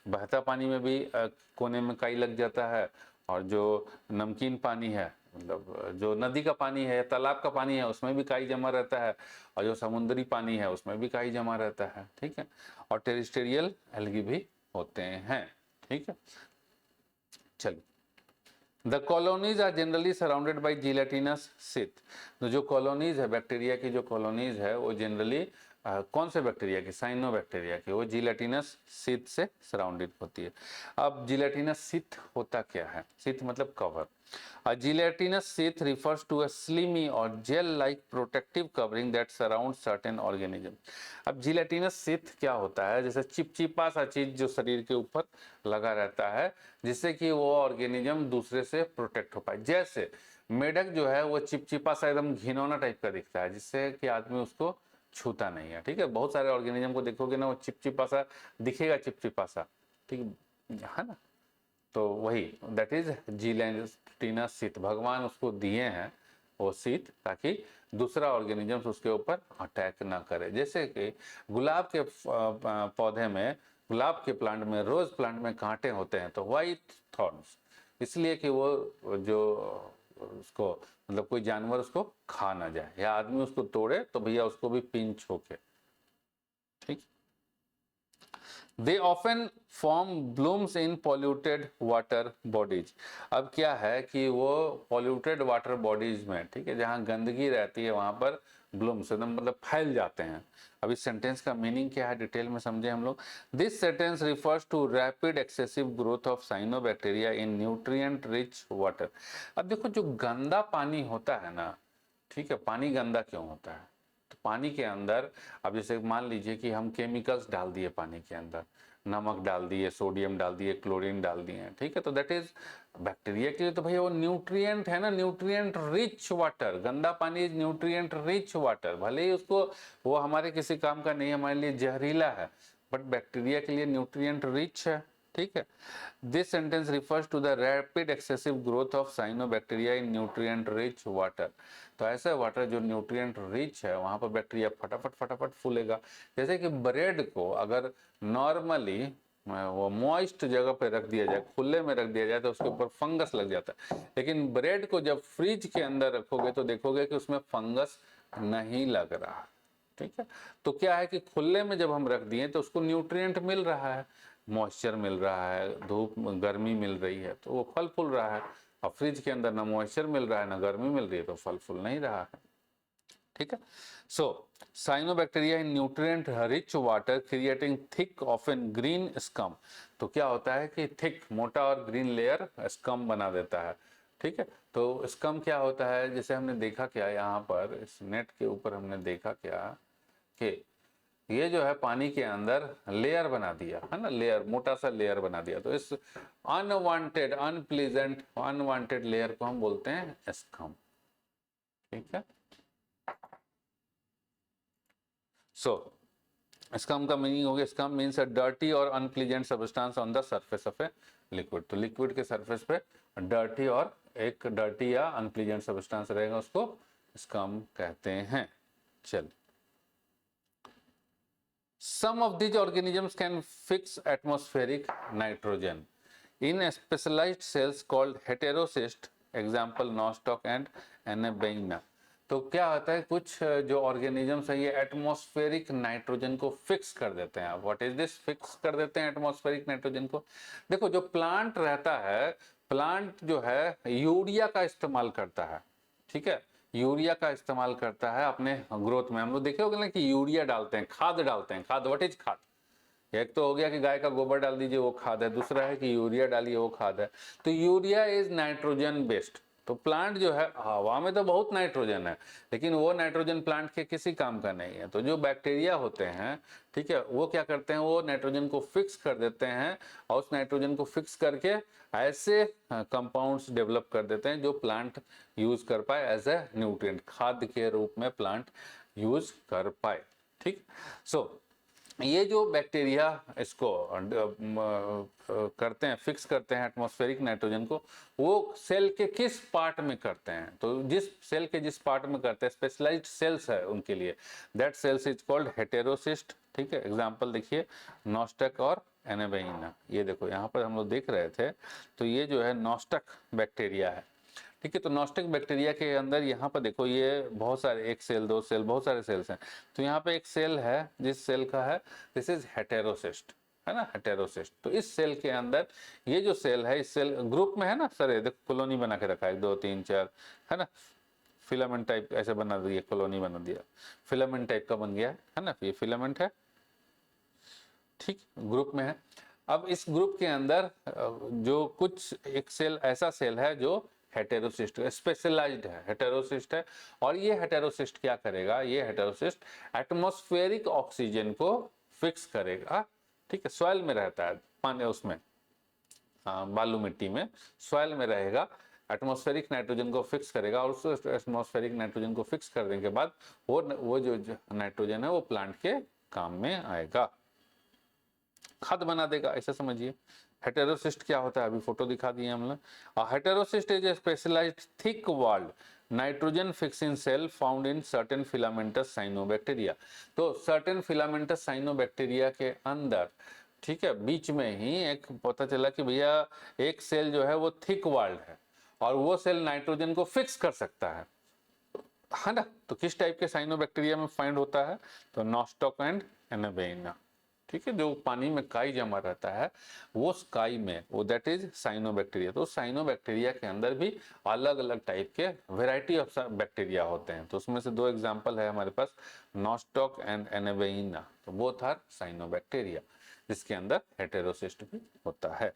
बहता पानी में भी कोने में काई लग जाता है, और जो नमकीन पानी है, मतलब जो नदी का पानी है, तालाब का पानी है, उसमें भी काई जमा रहता है, और जो समुद्री पानी है उसमें भी काई जमा रहता है, ठीक है। और टेरेस्टेरियल एल्गी भी होते हैं, ठीक है। चलिए, the colonies are generally surrounded by gelatinous sheath. तो जो कॉलोनीज है, बैक्टीरिया की जो कॉलोनीज है, वो जनरली कौन से बैक्टीरिया की, साइनोबैक्टीरिया की, वो जिलेटिनस सीथ से सराउंडेड होती है। अब जिलेटिनस सीथ होता क्या है? सीथ मतलब cover. A gelatinous sheath refers to a slimy or gel-like protective covering that surrounds certain organisms. अब जिलेटिनस शीथ क्या होता है? जैसे चिपचिपा सा चीज जो शरीर के ऊपर लगा रहता है, जिससे कि वो ऑर्गेनिज्म दूसरे से प्रोटेक्ट हो पाए। जैसे मेढक जो है वो चिपचिपा सा एकदम घिनौना टाइप का दिखता है, जिससे कि आदमी उसको छूता नहीं है, ठीक है। बहुत सारे ऑर्गेनिज्म को देखोगे ना, वो चिपचिपा सा दिखेगा, चिपचिपा सा, ठीक है ना। तो वही दैट इज जिलेटिनस शीथ। भगवान उसको दिए हैं वो शीथ, ताकि दूसरा ऑर्गेनिज्म उसके ऊपर अटैक ना करे। जैसे कि गुलाब के पौधे में, गुलाब के प्लांट में, रोज प्लांट में कांटे होते हैं, तो वाइट थॉर्न्स, इसलिए कि वो जो उसको, मतलब कोई जानवर उसको खा ना जाए, या आदमी उसको तोड़े तो भैया उसको भी पिंच होके, ठीक। They often form blooms in polluted water bodies. अब क्या है कि वो polluted water bodies में, ठीक है, जहाँ गंदगी रहती है वहाँ पर ब्लूम्स एकदम मतलब फैल जाते हैं। अब इस सेंटेंस का मीनिंग क्या है डिटेल में समझे हम लोग। This sentence refers to rapid excessive growth of cyanobacteria in nutrient rich water. अब देखो, जो गंदा पानी होता है ना, ठीक है, पानी गंदा क्यों होता है? तो पानी के अंदर, अब जैसे मान लीजिए कि हम केमिकल्स डाल दिए पानी के अंदर, नमक डाल दिए, सोडियम डाल दिए, क्लोरीन डाल दिए, ठीक है, तो दैट इज बैक्टीरिया के लिए तो भैया वो न्यूट्रिएंट है ना, न्यूट्रिएंट रिच वाटर। गंदा पानी इज न्यूट्रिएंट रिच वाटर। भले ही उसको, वो हमारे किसी काम का नहीं है, हमारे लिए जहरीला है, बट बैक्टीरिया के लिए न्यूट्रिएंट रिच है, ठीक है। This sentence refers to the rapid excessive growth of cyanobacteria in nutrient rich water. तो ऐसा वाटर जो न्यूट्रिएंट रिच है, वहां पर बैक्टीरिया फटाफट फटाफट फूलेगा। जैसे कि ब्रेड को अगर नॉर्मली वो मॉइस्ट जगह पे रख दिया जाए, खुले में रख दिया जाए, तो उसके ऊपर फंगस लग जाता है। लेकिन ब्रेड को जब फ्रिज के अंदर रखोगे तो देखोगे कि उसमें फंगस नहीं लग रहा, ठीक है। तो क्या है कि खुले में जब हम रख दिए तो उसको न्यूट्रिएंट मिल रहा है, मॉइस्चर मिल रहा है, धूप गर्मी मिल रही है, तो वो फल फूल रहा है। और फ्रिज के अंदर ना मॉइस्चर मिल रहा है ना गर्मी मिल रही है, तो फल फूल नहीं रहा है, ठीक है। So cyanobacteria in nutrient rich water creating thick often green scum. तो क्या होता है कि थिक, मोटा और ग्रीन लेयर स्कम बना देता है, ठीक है। तो स्कम क्या होता है? जैसे हमने देखा क्या यहाँ पर इस नेट के ऊपर, हमने देखा क्या कि ये जो है पानी के अंदर लेयर बना दिया है ना, लेयर, मोटा सा लेयर बना दिया। तो इस अनवांटेड, अनप्लीजेंट, अनवांटेड लेयर को हम बोलते हैं स्कम, ठीक है। सो स्कम का मीनिंग हो गया, स्कम मीन्स अ डर्टी और unpleasant substance on the surface of a liquid. तो लिक्विड के सरफेस पे डर्टी और एक डर्टी या अनप्लीजेंट सब्सटेंस रहेगा, उसको स्कम कहते हैं। चल, some of these organisms can fix atmospheric nitrogen in specialized cells called heterocyst, example nostoc and anabaina। तो क्या होता है, कुछ जो ऑर्गेनिजम्स है ये एटमॉस्फेरिक नाइट्रोजन को फिक्स कर देते हैं। What is this? फिक्स कर देते हैं एटमॉस्फेरिक नाइट्रोजन को। देखो, जो प्लांट रहता है, प्लांट जो है यूरिया का इस्तेमाल करता है, ठीक है, यूरिया का इस्तेमाल करता है अपने ग्रोथ में। हम लोग देखे होंगे ना कि यूरिया डालते हैं, खाद डालते हैं। खाद, व्हाट इज खाद? एक तो हो गया कि गाय का गोबर डाल दीजिए, वो खाद है। दूसरा है कि यूरिया डालिए, वो खाद है। तो यूरिया इज नाइट्रोजन बेस्ड। तो प्लांट जो है, हवा में तो बहुत नाइट्रोजन है, लेकिन वो नाइट्रोजन प्लांट के किसी काम का नहीं है। तो जो बैक्टीरिया होते हैं, ठीक है, वो क्या करते हैं, वो नाइट्रोजन को फिक्स कर देते हैं, और उस नाइट्रोजन को फिक्स करके ऐसे कंपाउंड्स डेवलप कर देते हैं जो प्लांट यूज कर पाए एज ए न्यूट्रिएंट, खाद के रूप में प्लांट यूज कर पाए, ठीक। सो ये जो बैक्टीरिया इसको करते हैं, फिक्स करते हैं एटमॉस्फेरिक नाइट्रोजन को, वो सेल के किस पार्ट में करते हैं? तो जिस सेल के जिस पार्ट में करते हैं, स्पेशलाइज्ड सेल्स है उनके लिए, that cells is called heterocyst. ठीक है, एग्जांपल देखिए नॉस्टक और एनाबेइना। ये देखो यहाँ पर हम लोग देख रहे थे, तो ये जो है नॉस्टक बैक्टीरिया है। ठीक है, तो नॉस्टिक बैक्टीरिया के अंदर यहाँ पर देखो ये बहुत सारे, एक सेल, दो सेल, बहुत सारे सेल्स हैं। तो यहाँ पे एक सेल है, जिस सेल का है दिस इज हेटेरोसिस्ट, है ना, हेटेरोसिस्ट। तो इस सेल के अंदर ये जो सेल है, इस सेल ग्रुप में है ना सर, ये देखो कॉलोनी बना के रखा है, 1 2 3 4, है ना, फिलामेंट टाइप ऐसे बना दिया, कॉलोनी बना दिया, फिलामेंट टाइप का बन गया है ना, ये फिलामेंट है, ठीक, ग्रुप में है। अब इस ग्रुप के अंदर जो कुछ एक सेल ऐसा सेल है जो हेटेरोसिस्ट स्पेशलाइज्ड है, हेटेरोसिस्ट है। और ये हेटेरोसिस्ट क्या करेगा? ये हेटेरोसिस्ट एटमॉस्फेरिक ऑक्सीजन को फिक्स करेगा। ठीक है, सॉइल में रहता है, पानी उसमें, बालू मिट्टी में, सॉइल में रहेगा, एटमॉस्फेरिक नाइट्रोजन को फिक्स करेगा। और उस एटमॉस्फेरिक नाइट्रोजन को फिक्स करने के बाद वो जो नाइट्रोजन है वो प्लांट के काम में आएगा, खाद बना देगा, ऐसा समझिए। हेटेरोसिस्ट क्या होता है? अभी फोटो दिखा दिए हम लोग। Heterocyst is a specialized thick walled nitrogen fixing cell found in certain filamentous cyanobacteria. तो सर्टेन फिलामेंटस साइनोबैक्टीरिया के अंदर, ठीक है, बीच में ही एक पता चला कि भैया एक सेल जो है वो थिक वॉल्ड है और वो सेल नाइट्रोजन को फिक्स कर सकता है ना। तो किस टाइप के साइनोबैक्टीरिया में फाइंड होता है? तो नॉस्टॉक एंड एनाबेइना। ठीक है, जो पानी में काई जमा रहता है वो काई में, वो दैट इज साइनोबैक्टीरिया। तो साइनोबैक्टीरिया के अंदर भी अलग अलग टाइप के वेराइटी ऑफ बैक्टीरिया होते हैं। तो उसमें से 2 एग्जांपल है हमारे पास, नॉस्टॉक एंड एनाबेइना। तो बोथ आर साइनोबैक्टीरिया, जिसके अंदर हेटेरोसिस्ट भी होता है।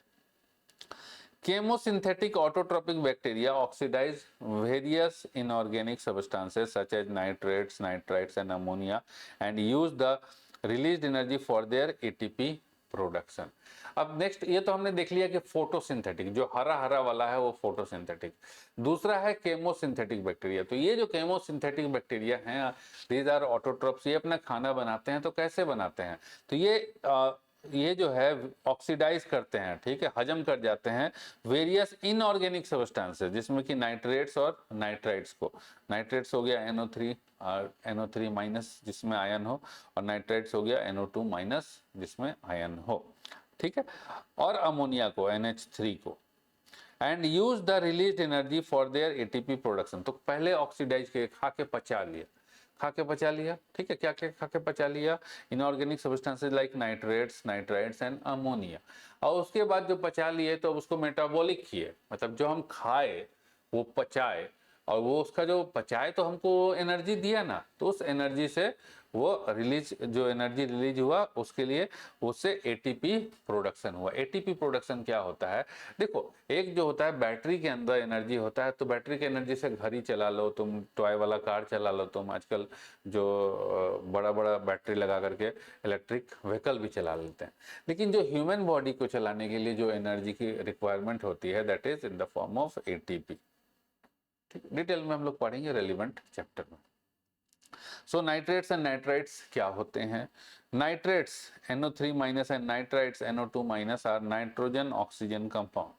Chemosynthetic autotrophic bacteria oxidize various inorganic substances such as nitrates, nitrites and ammonia and use the released energy for their ATP production. अब नेक्स्ट, ये तो हमने देख लिया कि फोटोसिंथेटिक, जो हरा हरा वाला है वो फोटोसिंथेटिक। दूसरा है केमोसिंथेटिक बैक्टीरिया। तो ये जो केमोसिंथेटिक बैक्टीरिया हैं, दीज आर ऑटोट्रोप्स, ये अपना खाना बनाते हैं। तो कैसे बनाते हैं? तो ये जो है ऑक्सीडाइज करते हैं, ठीक है, हजम कर जाते हैं वेरियस इनऑर्गेनिक सब्सटेंसेस, जिसमें कि नाइट्रेट्स और नाइट्राइट्स को, नाइट्रेट्स हो गया NO3 और NO3 माइनस जिसमें आयन हो, और नाइट्राइट्स हो गया NO2 माइनस जिसमें आयन हो, ठीक है, और अमोनिया को, NH3 को, and use the release energy for their ATP production. तो पहले ऑक्सीडाइज के खा के पचा लिया, खा के पचा लिया, ठीक है, क्या क्या खा के पचा लिया? Inorganic substances like nitrates, nitrites and ammonia. और उसके बाद जो पचा लिए तो उसको मेटाबॉलिक किए, मतलब जो हम खाए वो पचाए, और वो उसका जो पचाए तो हमको एनर्जी दिया ना, तो उस एनर्जी से वो रिलीज, जो एनर्जी रिलीज हुआ उसके लिए उससे ATP प्रोडक्शन हुआ। ATP प्रोडक्शन क्या होता है? देखो, एक जो होता है बैटरी के अंदर एनर्जी होता है, तो बैटरी के एनर्जी से घर ही चला लो तुम, टॉय वाला कार चला लो तुम, आजकल जो बड़ा बड़ा बैटरी लगा करके इलेक्ट्रिक व्हीकल भी चला लेते हैं। लेकिन जो ह्यूमन बॉडी को चलाने के लिए जो एनर्जी की रिक्वायरमेंट होती है, that is in the form of ATP। ठीक, डिटेल में हम लोग पढ़ेंगे रेलिवेंट चैप्टर में। सो नाइट्रेट्स एंड नाइट्राइट्स क्या होते हैं? Nitrates NO3 minus and nitrites NO2 minus are nitrogen oxygen compound.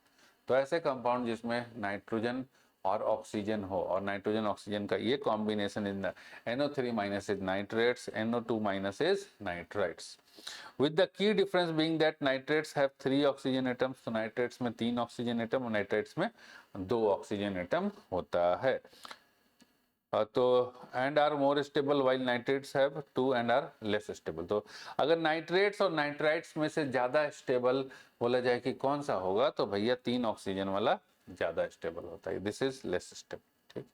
तो ऐसे कंपाउंड जिसमें नाइट्रोजन और ऑक्सीजन हो, और नाइट्रोजन ऑक्सीजन का ये combination is NO3 minus is nitrates, NO2 minus is nitrites, with the key difference being that nitrates have 3 oxygen atoms। तो नाइट्रेट्स में 3 ऑक्सीजन एटम और नाइट्राइट्स में 2 ऑक्सीजन एटम होता है। तो and are more stable while nitrates have 2 and are less stable. तो अगर नाइट्रेट्स और नाइट्राइट्स में से ज्यादा स्टेबल बोला जाए कि कौन सा होगा, तो भैया 3 ऑक्सीजन वाला ज्यादा स्टेबल होता है, दिस इज लेस स्टेबल। ठीक,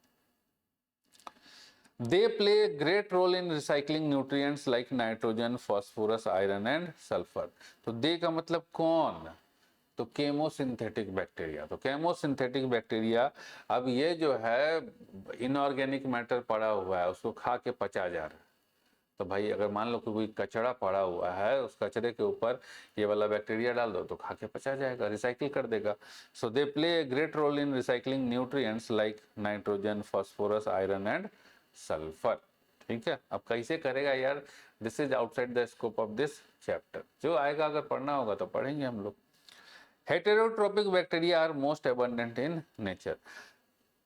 they play great role in recycling nutrients like nitrogen, phosphorus, iron and sulphur. तो दे का मतलब कौन? तो केमोसिंथेटिक बैक्टीरिया। तो केमोसिंथेटिक बैक्टीरिया, अब ये जो है इनऑर्गेनिक मैटर पड़ा हुआ है उसको खा के पचा जा रहा है। तो भाई अगर मान लो कि कोई कचरा पड़ा हुआ है, उस कचरे के ऊपर ये वाला बैक्टीरिया डाल दो तो खा के पचा जाएगा, रिसाइकिल कर देगा। So they play a great role in recycling nutrients like nitrogen, phosphorus, iron and sulphur. ठीक है, अब कैसे करेगा यार, this is outside the scope of this chapter, जो आएगा अगर पढ़ना होगा तो पढ़ेंगे हम लोग। Heterotrophic bacteria are most abundant in nature.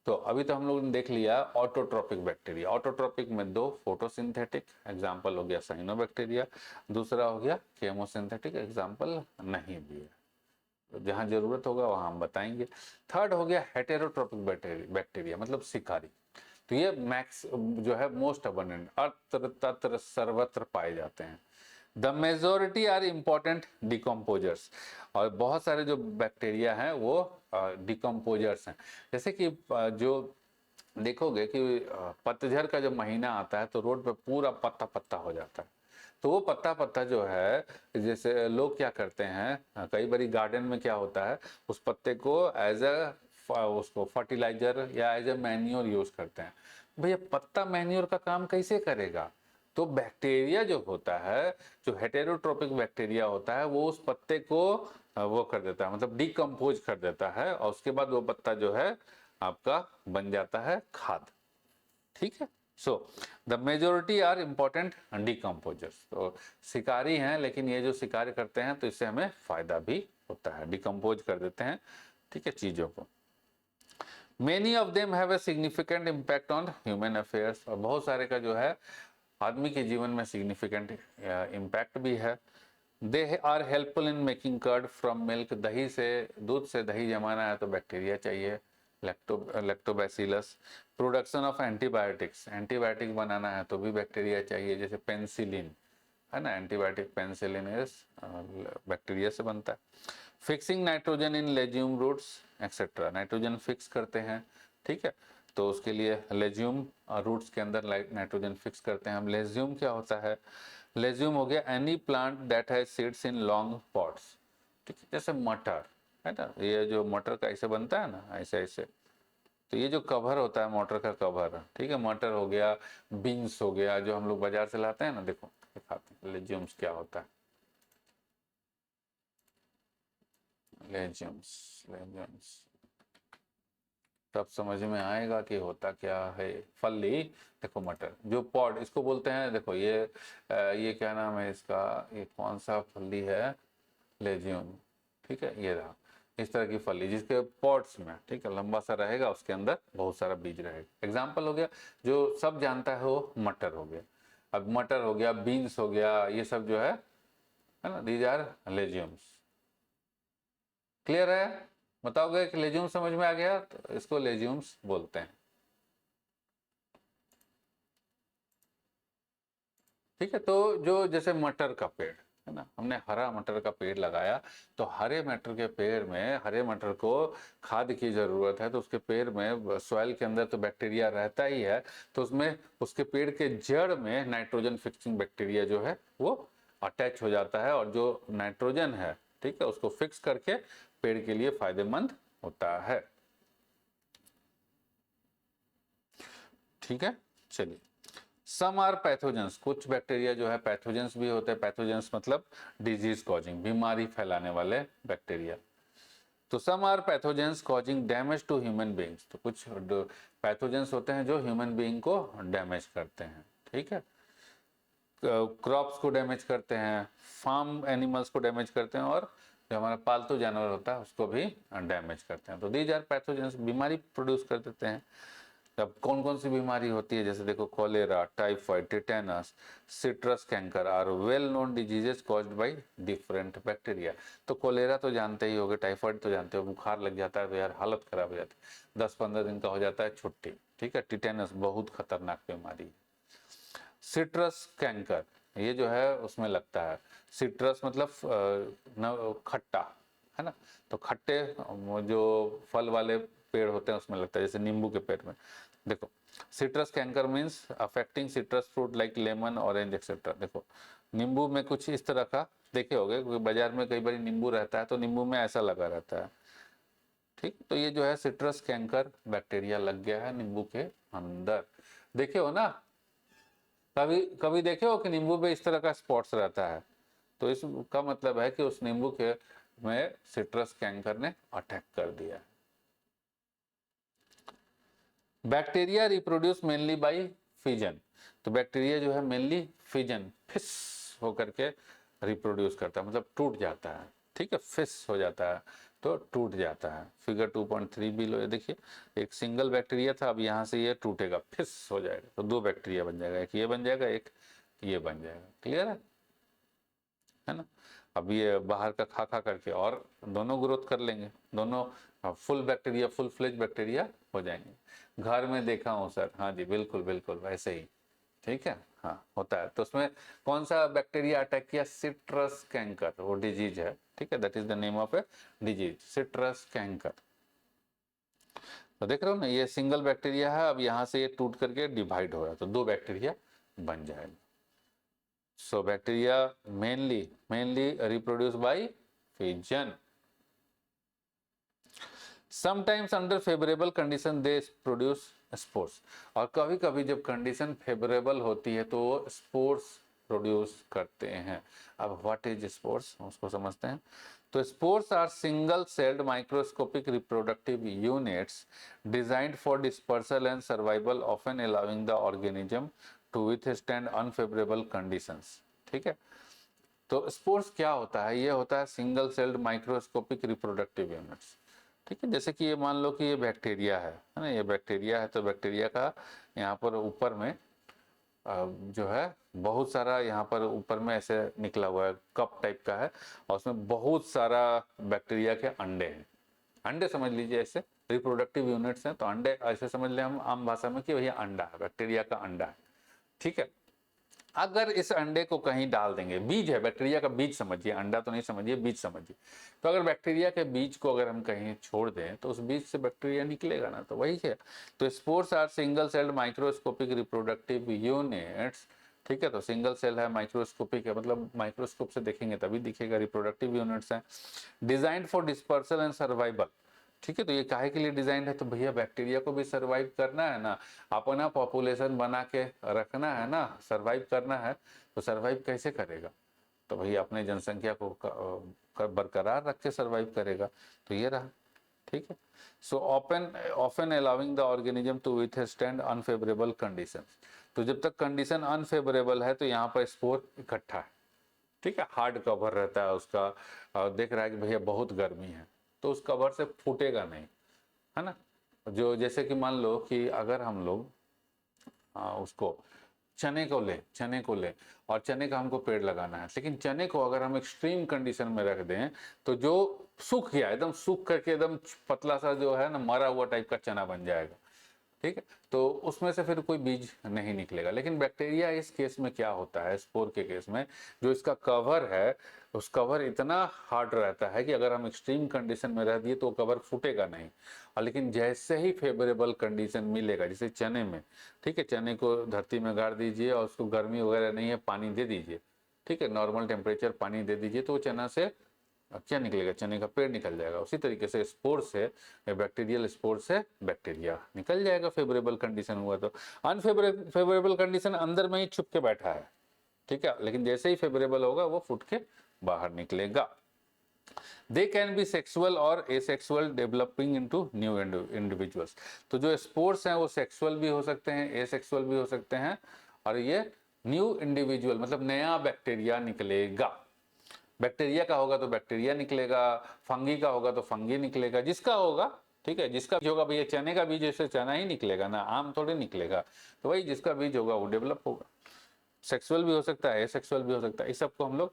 तो अभी तो हम लोगों ने देख लिया ऑटोट्रोपिक बैक्टीरिया। ऑटोट्रोपिक में दो, फोटोसिंथेटिक, एग्जाम्पल हो गया साइनोबैक्टीरिया, दूसरा हो गया केमोसिंथेटिक, एग्जाम्पल नहीं भी है, तो जहां जरूरत होगा वहां हम बताएंगे। थर्ड हो गया हेटेरोट्रोपिक बैक्टीरिया, मतलब शिकारी। तो ये मैक्स जो है मोस्ट अबंडेंट, अत्र तत्र सर्वत्र पाए जाते हैं। The majority are important decomposers, और बहुत सारे जो बैक्टीरिया हैं वो डिकम्पोजर्स हैं। जैसे कि जो देखोगे कि पतझड़ का जब महीना आता है तो रोड पे पूरा पत्ता पत्ता हो जाता है, तो वो पत्ता पत्ता जो है, जैसे लोग क्या करते हैं, कई बारी गार्डन में क्या होता है, उस पत्ते को एज अ उसको फर्टिलाइजर या एज ए मैन्योर यूज करते हैं। भैया पत्ता मैन्योर का काम कैसे करेगा? तो बैक्टीरिया जो होता है, जो हेटेरोट्रोपिक बैक्टीरिया होता है, वो उस पत्ते को वो कर देता है, मतलब डिकम्पोज कर देता है, और उसके बाद वो पत्ता जो है आपका बन जाता है खाद। ठीक है, so the majority are important decomposers. तो शिकारी हैं, लेकिन ये जो शिकार करते हैं तो इससे हमें फायदा भी होता है, डिकम्पोज कर देते हैं, ठीक है, चीजों को। Many of them have a significant impact on human affairs, और बहुत सारे का जो है आदमी के जीवन में सिग्निफिकेंट इम्पैक्ट भी है। They are helpful in making curd from milk, दही से, दूध से दही जमाना है तो बैक्टीरिया चाहिए, lactobacillus. Production of antibiotics, antibiotic बनाना है तो भी बैक्टीरिया चाहिए, जैसे पेंसिलिन है ना, एंटीबायोटिक पेंसिलिन इज बैक्टीरिया से बनता है। Fixing nitrogen in legume roots etcetera, nitrogen fix करते हैं, ठीक है, तो उसके लिए लेज्यूम रूट्स के अंदर नाइट्रोजन फिक्स करते हैं हम। लेज्यूम क्या होता है? लेज्यूम हो गया any plant that has seeds in long pots, ठीक है, जैसे मटर है ना, ये जो मटर का ऐसे बनता है ना, ऐसे ऐसे, तो ये जो कवर होता है मटर का कवर, ठीक है, मटर हो गया, बीन्स हो गया, जो हम लोग बाजार से लाते हैं ना, देखो दिखाते हैं लेज्यूम्स क्या होता है। लेज्यूम्स, लेज्यूम्स तब समझ में आएगा कि होता क्या है। फली, देखो मटर जो पॉड इसको बोलते हैं, देखो ये क्या नाम है इसका, ये कौन सा फली है, लेज्यूम, ठीक है, ये रहा, इस तरह की फली जिसके पॉट्स में, ठीक है, लंबा सा रहेगा, उसके अंदर बहुत सारा बीज रहेगा। एग्जाम्पल हो गया, जो सब जानता है वो मटर हो गया। अब मटर हो गया, बीन्स हो गया, ये सब जो है ना, दीज आर लेज्यूम्स। क्लियर है? बताओगे कि लेज्यूम समझ में आ गया, तो इसको लेज्यूम्स बोलते हैं, ठीक है। तो जो जैसे मटर का पेड़ है ना, हमने हरा मटर का पेड़ लगाया, तो हरे मटर के पेड़ में, हरे मटर को खाद की जरूरत है, तो उसके पेड़ में सॉइल के अंदर तो बैक्टीरिया रहता ही है, तो उसमें उसके पेड़ के जड़ में नाइट्रोजन फिक्सिंग बैक्टीरिया जो है वो अटैच हो जाता है, और जो नाइट्रोजन है, ठीक है, उसको फिक्स करके पेड़ के लिए फायदेमंद होता है, ठीक है। चलिए, सम आर पैथोजेंस, कुछ बैक्टीरिया जो है पैथोजेंस भी होते हैं। पैथोजेंस मतलब डिजीज कॉजिंग, बीमारी फैलाने वाले बैक्टीरिया। तो some are pathogens causing damage to human beings, तो कुछ पैथोजेंस होते हैं जो ह्यूमन बींग को डैमेज करते हैं, ठीक है, क्रॉप्स को डैमेज करते हैं, फार्म एनिमल्स को डैमेज करते हैं, और जो हमारा पालतू जानवर होता है उसको भी डैमेज करते हैं। तो दीज आर पैथोजेंस, बीमारी प्रोड्यूस कर देते हैं। अब कौन कौन सी बीमारी होती है, जैसे देखो cholera, typhoid, tetanus, citrus canker are well known diseases caused by different bacteria. तो कॉलेरा तो जानते ही होगे, टाइफाइड तो जानते हो, बुखार लग जाता है तो यार हालत खराब हो जाती है, 10-15 दिन का हो जाता है छुट्टी, ठीक है। टिटेनस बहुत खतरनाक बीमारी है। सिट्रस कैंकर, ये जो है उसमें लगता है, सिट्रस मतलब खट्टा है ना, तो खट्टे जो फल वाले पेड़ होते हैं उसमें लगता है, जैसे नींबू के पेड़ में। देखो, citrus canker means affecting citrus fruit like lemon, orange etcetera. देखो, नींबू में कुछ इस तरह का देखे होगे, क्योंकि बाजार में कई बार नींबू रहता है तो नींबू में ऐसा लगा रहता है, ठीक। तो ये जो है सिट्रस कैंकर बैक्टीरिया लग गया है नींबू के अंदर, देखे हो ना, कभी कभी देखे हो कि नींबू पे इस तरह का स्पॉट्स रहता है, तो इसका मतलब है कि उस नींबू के में सिट्रस कैंकर ने अटैक कर दिया है। Bacteria reproduce mainly by fission. तो बैक्टीरिया जो है मेनली फिजन, फिस होकर के रिप्रोड्यूस करता है, मतलब टूट जाता है, ठीक है, फिस हो जाता है तो टूट जाता है। फिगर 2.3 भी लो, देखिए एक सिंगल बैक्टीरिया था, अब यहाँ से ये टूटेगा, फिस हो जाएगा, तो दो बैक्टीरिया बन जाएगा, एक ये बन जाएगा, एक ये बन जाएगा। क्लियर है ना। अब ये बाहर का खा खा करके और दोनों ग्रोथ कर लेंगे, दोनों full bacteria, full fledge bacteria हो जाएंगे। घर में देखा हूँ सर, हाँ जी बिल्कुल बिल्कुल वैसे ही, ठीक है, हाँ होता है। तो उसमें कौन सा बैक्टीरिया अटैक किया, सिट्रस कैंकर, वो डिजीज है, ठीक है, that is the name of a disease, citrus canker. तो देख रहे हो ना, ये सिंगल बैक्टीरिया है, अब यहाँ से ये टूट करके डिवाइड हो रहा है, तो दो बैक्टीरिया बन जाएगा। So bacteria mainly reproduce by fission. Sometimes under favorable condition they produce spores. और कभी कभी जब कंडीशन फेवरेबल होती है तो वो स्पोर्स प्रोड्यूस करते हैं। अब व्हाट इज स्पोर्स, उसको समझते हैं। तो spores are single celled microscopic reproductive units designed for dispersal and survival, often allowing the organism to withstand unfavourable conditions, ठीक है। तो स्पोर्स क्या होता है, ये होता है single celled microscopic reproductive units, ठीक है। जैसे कि ये मान लो कि ये बैक्टीरिया है ना, ये बैक्टीरिया है, तो बैक्टीरिया का यहाँ पर ऊपर में जो है बहुत सारा, यहाँ पर ऊपर में ऐसे निकला हुआ है, कप टाइप का है, और उसमें बहुत सारा बैक्टीरिया के अंडे हैं। अंडे समझ लीजिए, ऐसे रिप्रोडक्टिव यूनिट्स हैं, तो अंडे ऐसे समझ लें हम आम भाषा में कि भैया अंडा है, बैक्टीरिया का अंडा है, ठीक है। अगर इस अंडे को कहीं डाल देंगे, बीज है, बैक्टीरिया का बीज समझिए, अंडा तो नहीं समझिए, बीज समझिए। तो अगर बैक्टीरिया के बीज को अगर हम कहीं छोड़ दें तो उस बीज से बैक्टीरिया निकलेगा ना, तो वही है। तो spores are single celled microscopic reproductive units, ठीक है। तो सिंगल सेल है, माइक्रोस्कोपिक है, मतलब माइक्रोस्कोप से देखेंगे तभी दिखेगा, रिप्रोडक्टिव यूनिट्स हैं, designed for dispersal and survival, ठीक है। तो ये काहे के लिए डिजाइन है, तो भैया बैक्टीरिया को भी सर्वाइव करना है ना, अपना पॉपुलेशन बना के रखना है ना, सर्वाइव करना है, तो सर्वाइव कैसे करेगा, तो भैया अपने जनसंख्या को बरकरार रख के सर्वाइव करेगा। तो ये रहा, ठीक है। So often allowing the organism to withstand unfavourable conditions. तो जब तक कंडीशन अनफेवरेबल है तो यहाँ पर स्पोर इकट्ठा है, ठीक है, हार्ड कवर रहता है उसका, देख रहा है कि भैया बहुत गर्मी है, तो उस कवर से फूटेगा नहीं, है ना। जो जैसे कि मान लो कि अगर हम लोग उसको चने को ले और चने का हमको पेड़ लगाना है, लेकिन चने को अगर हम एक्सट्रीम कंडीशन में रख दें तो जो सूख गया, एकदम सूख करके एकदम पतला सा जो है ना, मरा हुआ टाइप का चना बन जाएगा, ठीक है। तो उसमें से फिर कोई बीज नहीं निकलेगा। लेकिन बैक्टीरिया इस केस में क्या होता है, स्पोर के केस में, जो इसका कवर है उस कवर इतना हार्ड रहता है कि अगर हम एक्सट्रीम कंडीशन में रह दिए तो कवर फूटेगा नहीं। और लेकिन जैसे ही फेवरेबल कंडीशन मिलेगा, जैसे चने में, ठीक है, चने को धरती में गाड़ दीजिए और उसको गर्मी वगैरह नहीं है, पानी दे दीजिए, ठीक है, नॉर्मल टेम्परेचर पानी दे दीजिए, तो चना से क्या निकलेगा, चने का पेड़ निकल जाएगा। उसी तरीके से स्पोर से, बैक्टीरियल स्पोर से बैक्टीरिया निकल जाएगा, फेवरेबल कंडीशन हुआ तो। अनफेवरेबल कंडीशन अंदर में ही छुप के बैठा है, ठीक है, लेकिन जैसे ही फेवरेबल होगा वो फुट के बाहर निकलेगा। दे कैन बी सेक्सुअल और asexual, developing into new individuals. तो जो स्पोर्स हैं वो सेक्सुअल भी हो सकते हैं, एसेक्सुअल भी हो सकते हैं, और ये न्यू इंडिविजुअल मतलब नया बैक्टीरिया निकलेगा। बैक्टीरिया का होगा तो बैक्टीरिया निकलेगा, फंगी का होगा तो फंगी निकलेगा, जिसका होगा, ठीक है, जिसका बीज होगा, भैया चने का बीज जैसे चना ही निकलेगा ना, आम थोड़े निकलेगा, तो वही जिसका बीज होगा वो डेवलप होगा। सेक्सुअल भी हो सकता है, एसेक्सुअल भी हो सकता है, इस सबको हम लोग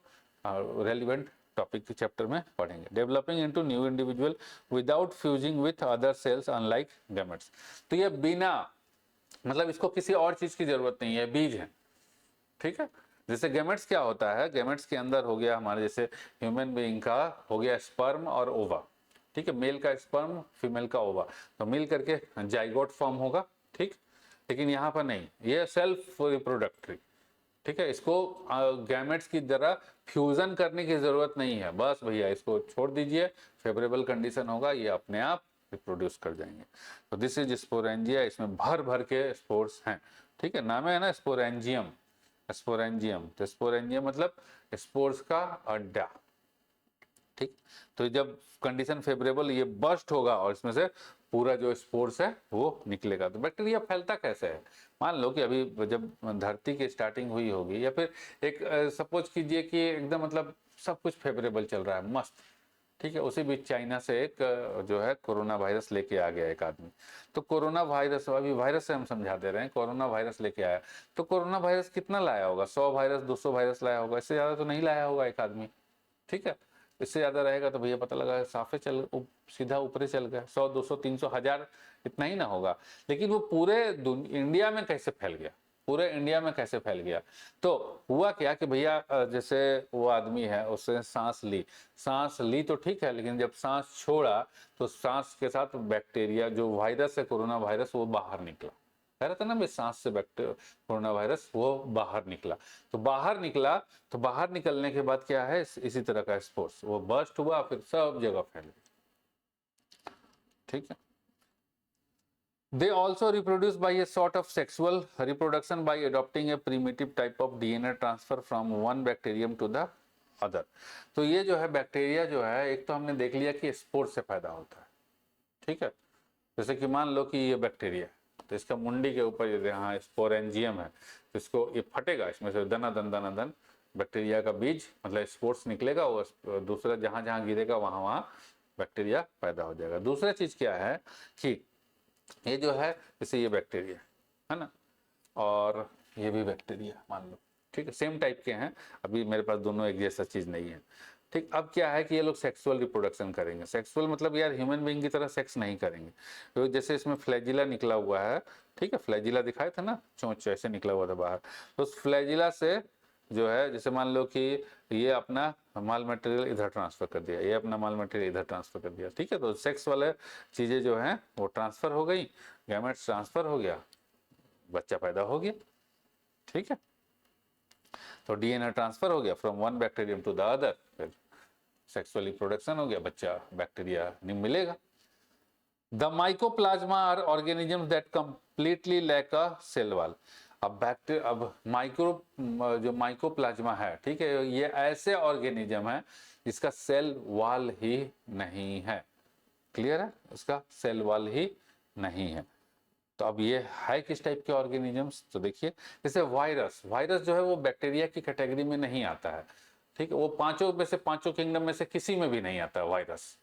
रेलिवेंट टॉपिक के चैप्टर में पढ़ेंगे। Developing into new individual without fusing with other sales unlike gametes. तो ये बिना, मतलब इसको किसी और चीज की जरूरत नहीं है, बीज है, ठीक है। जैसे गैमेट्स क्या होता है, गैमेट्स के अंदर हो गया हमारे, जैसे ह्यूमन बीइंग का हो गया स्पर्म और ओवा, ठीक है, मेल का स्पर्म फीमेल का ओवा, तो मिल करके जाइगोट फॉर्म होगा, ठीक। लेकिन यहाँ पर नहीं, ये सेल्फ रिप्रोडक्टरी, ठीक है, इसको गैमेट्स की तरह फ्यूजन करने की जरूरत नहीं है, बस भैया इसको छोड़ दीजिए, फेवरेबल कंडीशन होगा, ये अपने आप रिप्रोड्यूस कर जाएंगे। तो दिस इज स्पोरेंजिया, इसमें भर भर के स्पोर्स हैं, ठीक है, नाम है ना स्पोरेंजियम, स्पोरेंजियम। तो स्पोरेंजियम मतलब स्पोर्स का अड्डा, ठीक। तो जब कंडीशन फेवरेबल, ये बस्ट होगा और इसमें से पूरा जो स्पोर्स है वो निकलेगा। तो बैक्टीरिया फैलता कैसे है? मान लो कि अभी जब धरती की स्टार्टिंग हुई होगी, या फिर एक सपोज कीजिए कि एकदम मतलब सब कुछ फेवरेबल चल रहा है, मस्त, ठीक है, उसी बीच चाइना से एक जो है कोरोना वायरस लेके आ गया एक आदमी। तो कोरोना वायरस, अभी वायरस से हम समझा दे रहे हैं, कोरोना वायरस लेके आया। तो कोरोना वायरस कितना लाया होगा? 100 वायरस, 200 वायरस लाया होगा, इससे ज़्यादा तो नहीं लाया होगा एक आदमी, ठीक है। इससे ज़्यादा रहेगा तो भैया पता लगा साफे सीधा ऊपर चल गया, 100, 200, 300, 1000, इतना ही ना होगा। लेकिन वो पूरे इंडिया में कैसे फैल गया? पूरे इंडिया में कैसे फैल गया? तो हुआ क्या कि भैया जैसे वो आदमी है, उसने सांस ली तो ठीक है, लेकिन जब सांस छोड़ा तो सांस के साथ बैक्टीरिया, जो वायरस है कोरोना वायरस, वो बाहर निकला। कह रहा था ना भाई, सांस से कोरोना वायरस वो बाहर निकला। तो बाहर निकला, तो बाहर निकलने के बाद क्या है, इसी तरह का स्पोर्स वो बर्स्ट हुआ, फिर सब जगह फैल गया, ठीक है। They also reproduce by a sort of sexual reproduction by adopting a primitive type of DNA transfer from one bacterium to the other। तो ये जो है बैक्टीरिया जो है, एक तो हमने देख लिया कि स्पोर से पैदा होता है, ठीक है। जैसे कि मान लो कि ये बैक्टीरिया, तो इसका मुंडी के ऊपर ये यहाँ स्पोरेंजियम है, तो इसको ये फटेगा, इसमें से दना दन बैक्टीरिया का बीज मतलब स्पोर्स निकलेगा, और दूसरा जहाँ जहाँ गिरेगा वहाँ वहाँ बैक्टीरिया पैदा हो जाएगा। दूसरा चीज क्या है कि ये जो है, जैसे ये बैक्टीरिया है ना, और ये भी बैक्टीरिया मान लो, ठीक है, सेम टाइप के हैं। अभी मेरे पास दोनों एक जैसा चीज नहीं है, ठीक। अब क्या है कि ये लोग सेक्सुअल रिप्रोडक्शन करेंगे। सेक्सुअल मतलब यार ह्यूमन बीइंग की तरह सेक्स नहीं करेंगे। तो जैसे इसमें फ्लैजिला निकला हुआ है, ठीक है, फ्लैजिला दिखाया था ना, चोंच ऐसे निकला हुआ था बाहर। तो उस फ्लैजिला से जो है, जैसे मान लो कि ये अपना माल मटेरियल इधर ट्रांसफर कर दिया, ये अपना माल मटेरियल इधर ट्रांसफर कर दिया, ठीक है। तो सेक्स वाले चीजें जो हैं वो ट्रांसफर हो गई, गैमेट्स ट्रांसफर हो गया, बच्चा पैदा हो गया, ठीक है। तो डीएनए ट्रांसफर हो गया from one bacterium to the other, फिर सेक्सुअली प्रोडक्शन हो गया, बच्चा बैक्टीरिया नहीं मिलेगा। The mycoplasma are organisms that completely lack a cell wall. अब जो माइकोप्लाज्मा है, ठीक है, ये ऐसे ऑर्गेनिज्म है जिसका सेल वॉल ही नहीं है। क्लियर है? इसका सेल वॉल ही नहीं है। तो अब ये है किस टाइप के ऑर्गेनिजम्स? तो देखिए, जैसे वायरस जो है वो बैक्टीरिया की कैटेगरी में नहीं आता है, ठीक है, वो पांचों में से, पांचों किंगडम में से किसी में भी नहीं आता है वायरस।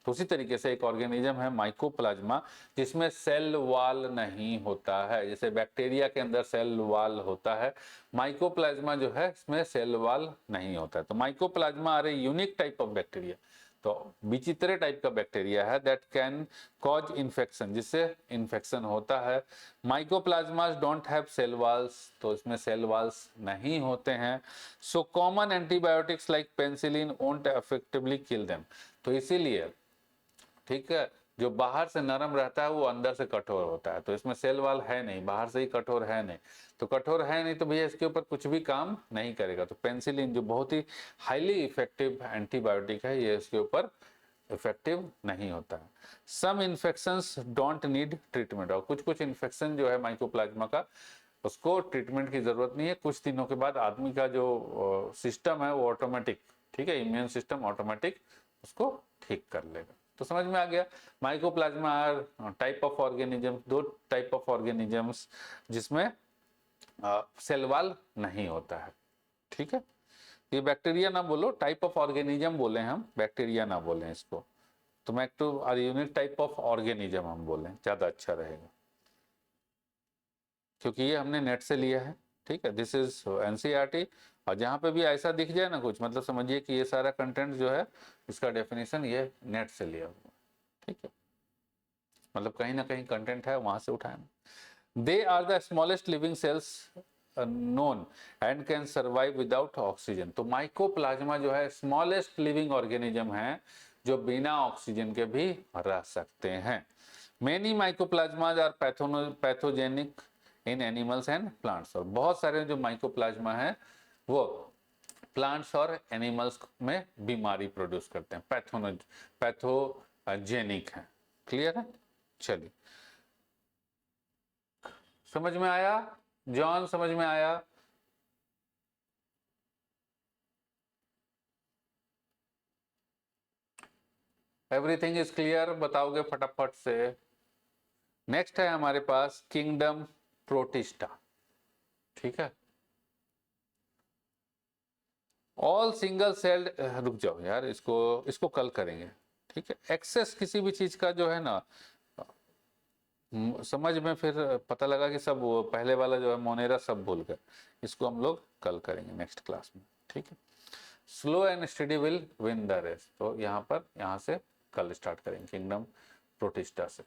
तो उसी तरीके से एक ऑर्गेनिज्म है माइकोप्लाज्मा, जिसमें सेल वॉल नहीं होता है। जैसे बैक्टीरिया के अंदर सेल वॉल होता है, माइकोप्लाज्मा जो है इसमें सेल वॉल नहीं होता है। तो mycoplasma are a unique type of bacteria, तो विचित्र टाइप का बैक्टीरिया है, दैट कैन कॉज इन्फेक्शन, जिससे इन्फेक्शन होता है। Mycoplasmas don't have cell walls, तो इसमें सेल वॉल्स नहीं होते हैं। So common antibiotics like penicillin won't effectively kill them. तो इसीलिए, ठीक है, जो बाहर से नरम रहता है वो अंदर से कठोर होता है। तो इसमें सेल वॉल है नहीं, बाहर से ही कठोर है नहीं, तो कठोर है नहीं तो भैया इसके ऊपर कुछ भी काम नहीं करेगा। तो पेनिसिलिन जो बहुत ही हाईली इफेक्टिव एंटीबायोटिक है, ये इसके ऊपर इफेक्टिव नहीं होता है। सम इन्फेक्शंस डोंट नीड ट्रीटमेंट, और कुछ कुछ इन्फेक्शन जो है माइकोप्लाज्मा का, उसको ट्रीटमेंट की जरूरत नहीं है। कुछ दिनों के बाद आदमी का जो सिस्टम है वो ऑटोमेटिक, ठीक है, इम्यून सिस्टम ऑटोमेटिक उसको ठीक कर लेगा। तो समझ में आ गया। Mycoplasma are type of organism, दो टाइप ऑफ ऑर्गेनिजम्स जिसमें सेल वॉल नहीं होता है, ठीक है। ये बैक्टीरिया ना बोलो, टाइप ऑफ ऑर्गेनिज्म बोले हम, बैक्टीरिया ना बोले इसको। तो मैं तो यूनिक टाइप ऑफ ऑर्गेनिज्म हम बोलें, ज्यादा अच्छा रहेगा, क्योंकि ये हमने नेट से लिया है, ठीक है। This is NCERT. और जहाँ पे भी ऐसा दिख जाए ना कुछ, मतलब समझिए कि ये सारा कंटेंट जो है इसका डेफिनेशन ये नेट से लिया हुआ, ठीक है, मतलब कहीं ना कहीं कंटेंट है वहां से उठाए। They are the smallest living cells known and can survive without oxygen. तो माइकोप्लाज्मा जो है स्मॉलेस्ट लिविंग ऑर्गेनिज्म है जो बिना ऑक्सीजन के भी रह सकते हैं। Many mycoplasmas are pathogenic in animals and plants. और बहुत सारे जो माइकोप्लाज्मा है वो प्लांट्स और एनिमल्स में बीमारी प्रोड्यूस करते हैं, पैथोजेनिक है। क्लियर है? चलिए, समझ में आया जॉन? समझ में आया? एवरीथिंग इज क्लियर, बताओगे फटाफट से। नेक्स्ट है हमारे पास किंगडम प्रोटिस्टा, ठीक है। ऑल सिंगल सेल्ड, रुक जाओ यार, इसको इसको कल करेंगे, ठीक है। एक्सेस किसी भी चीज का जो है ना, समझ में फिर पता लगा कि सब वो पहले वाला जो है मोनेरा सब भूल गए, इसको हम लोग कल करेंगे नेक्स्ट क्लास में, ठीक है। Slow and steady will win the race, तो यहाँ पर यहाँ से कल स्टार्ट करेंगे किंगडम प्रोटिस्टा से।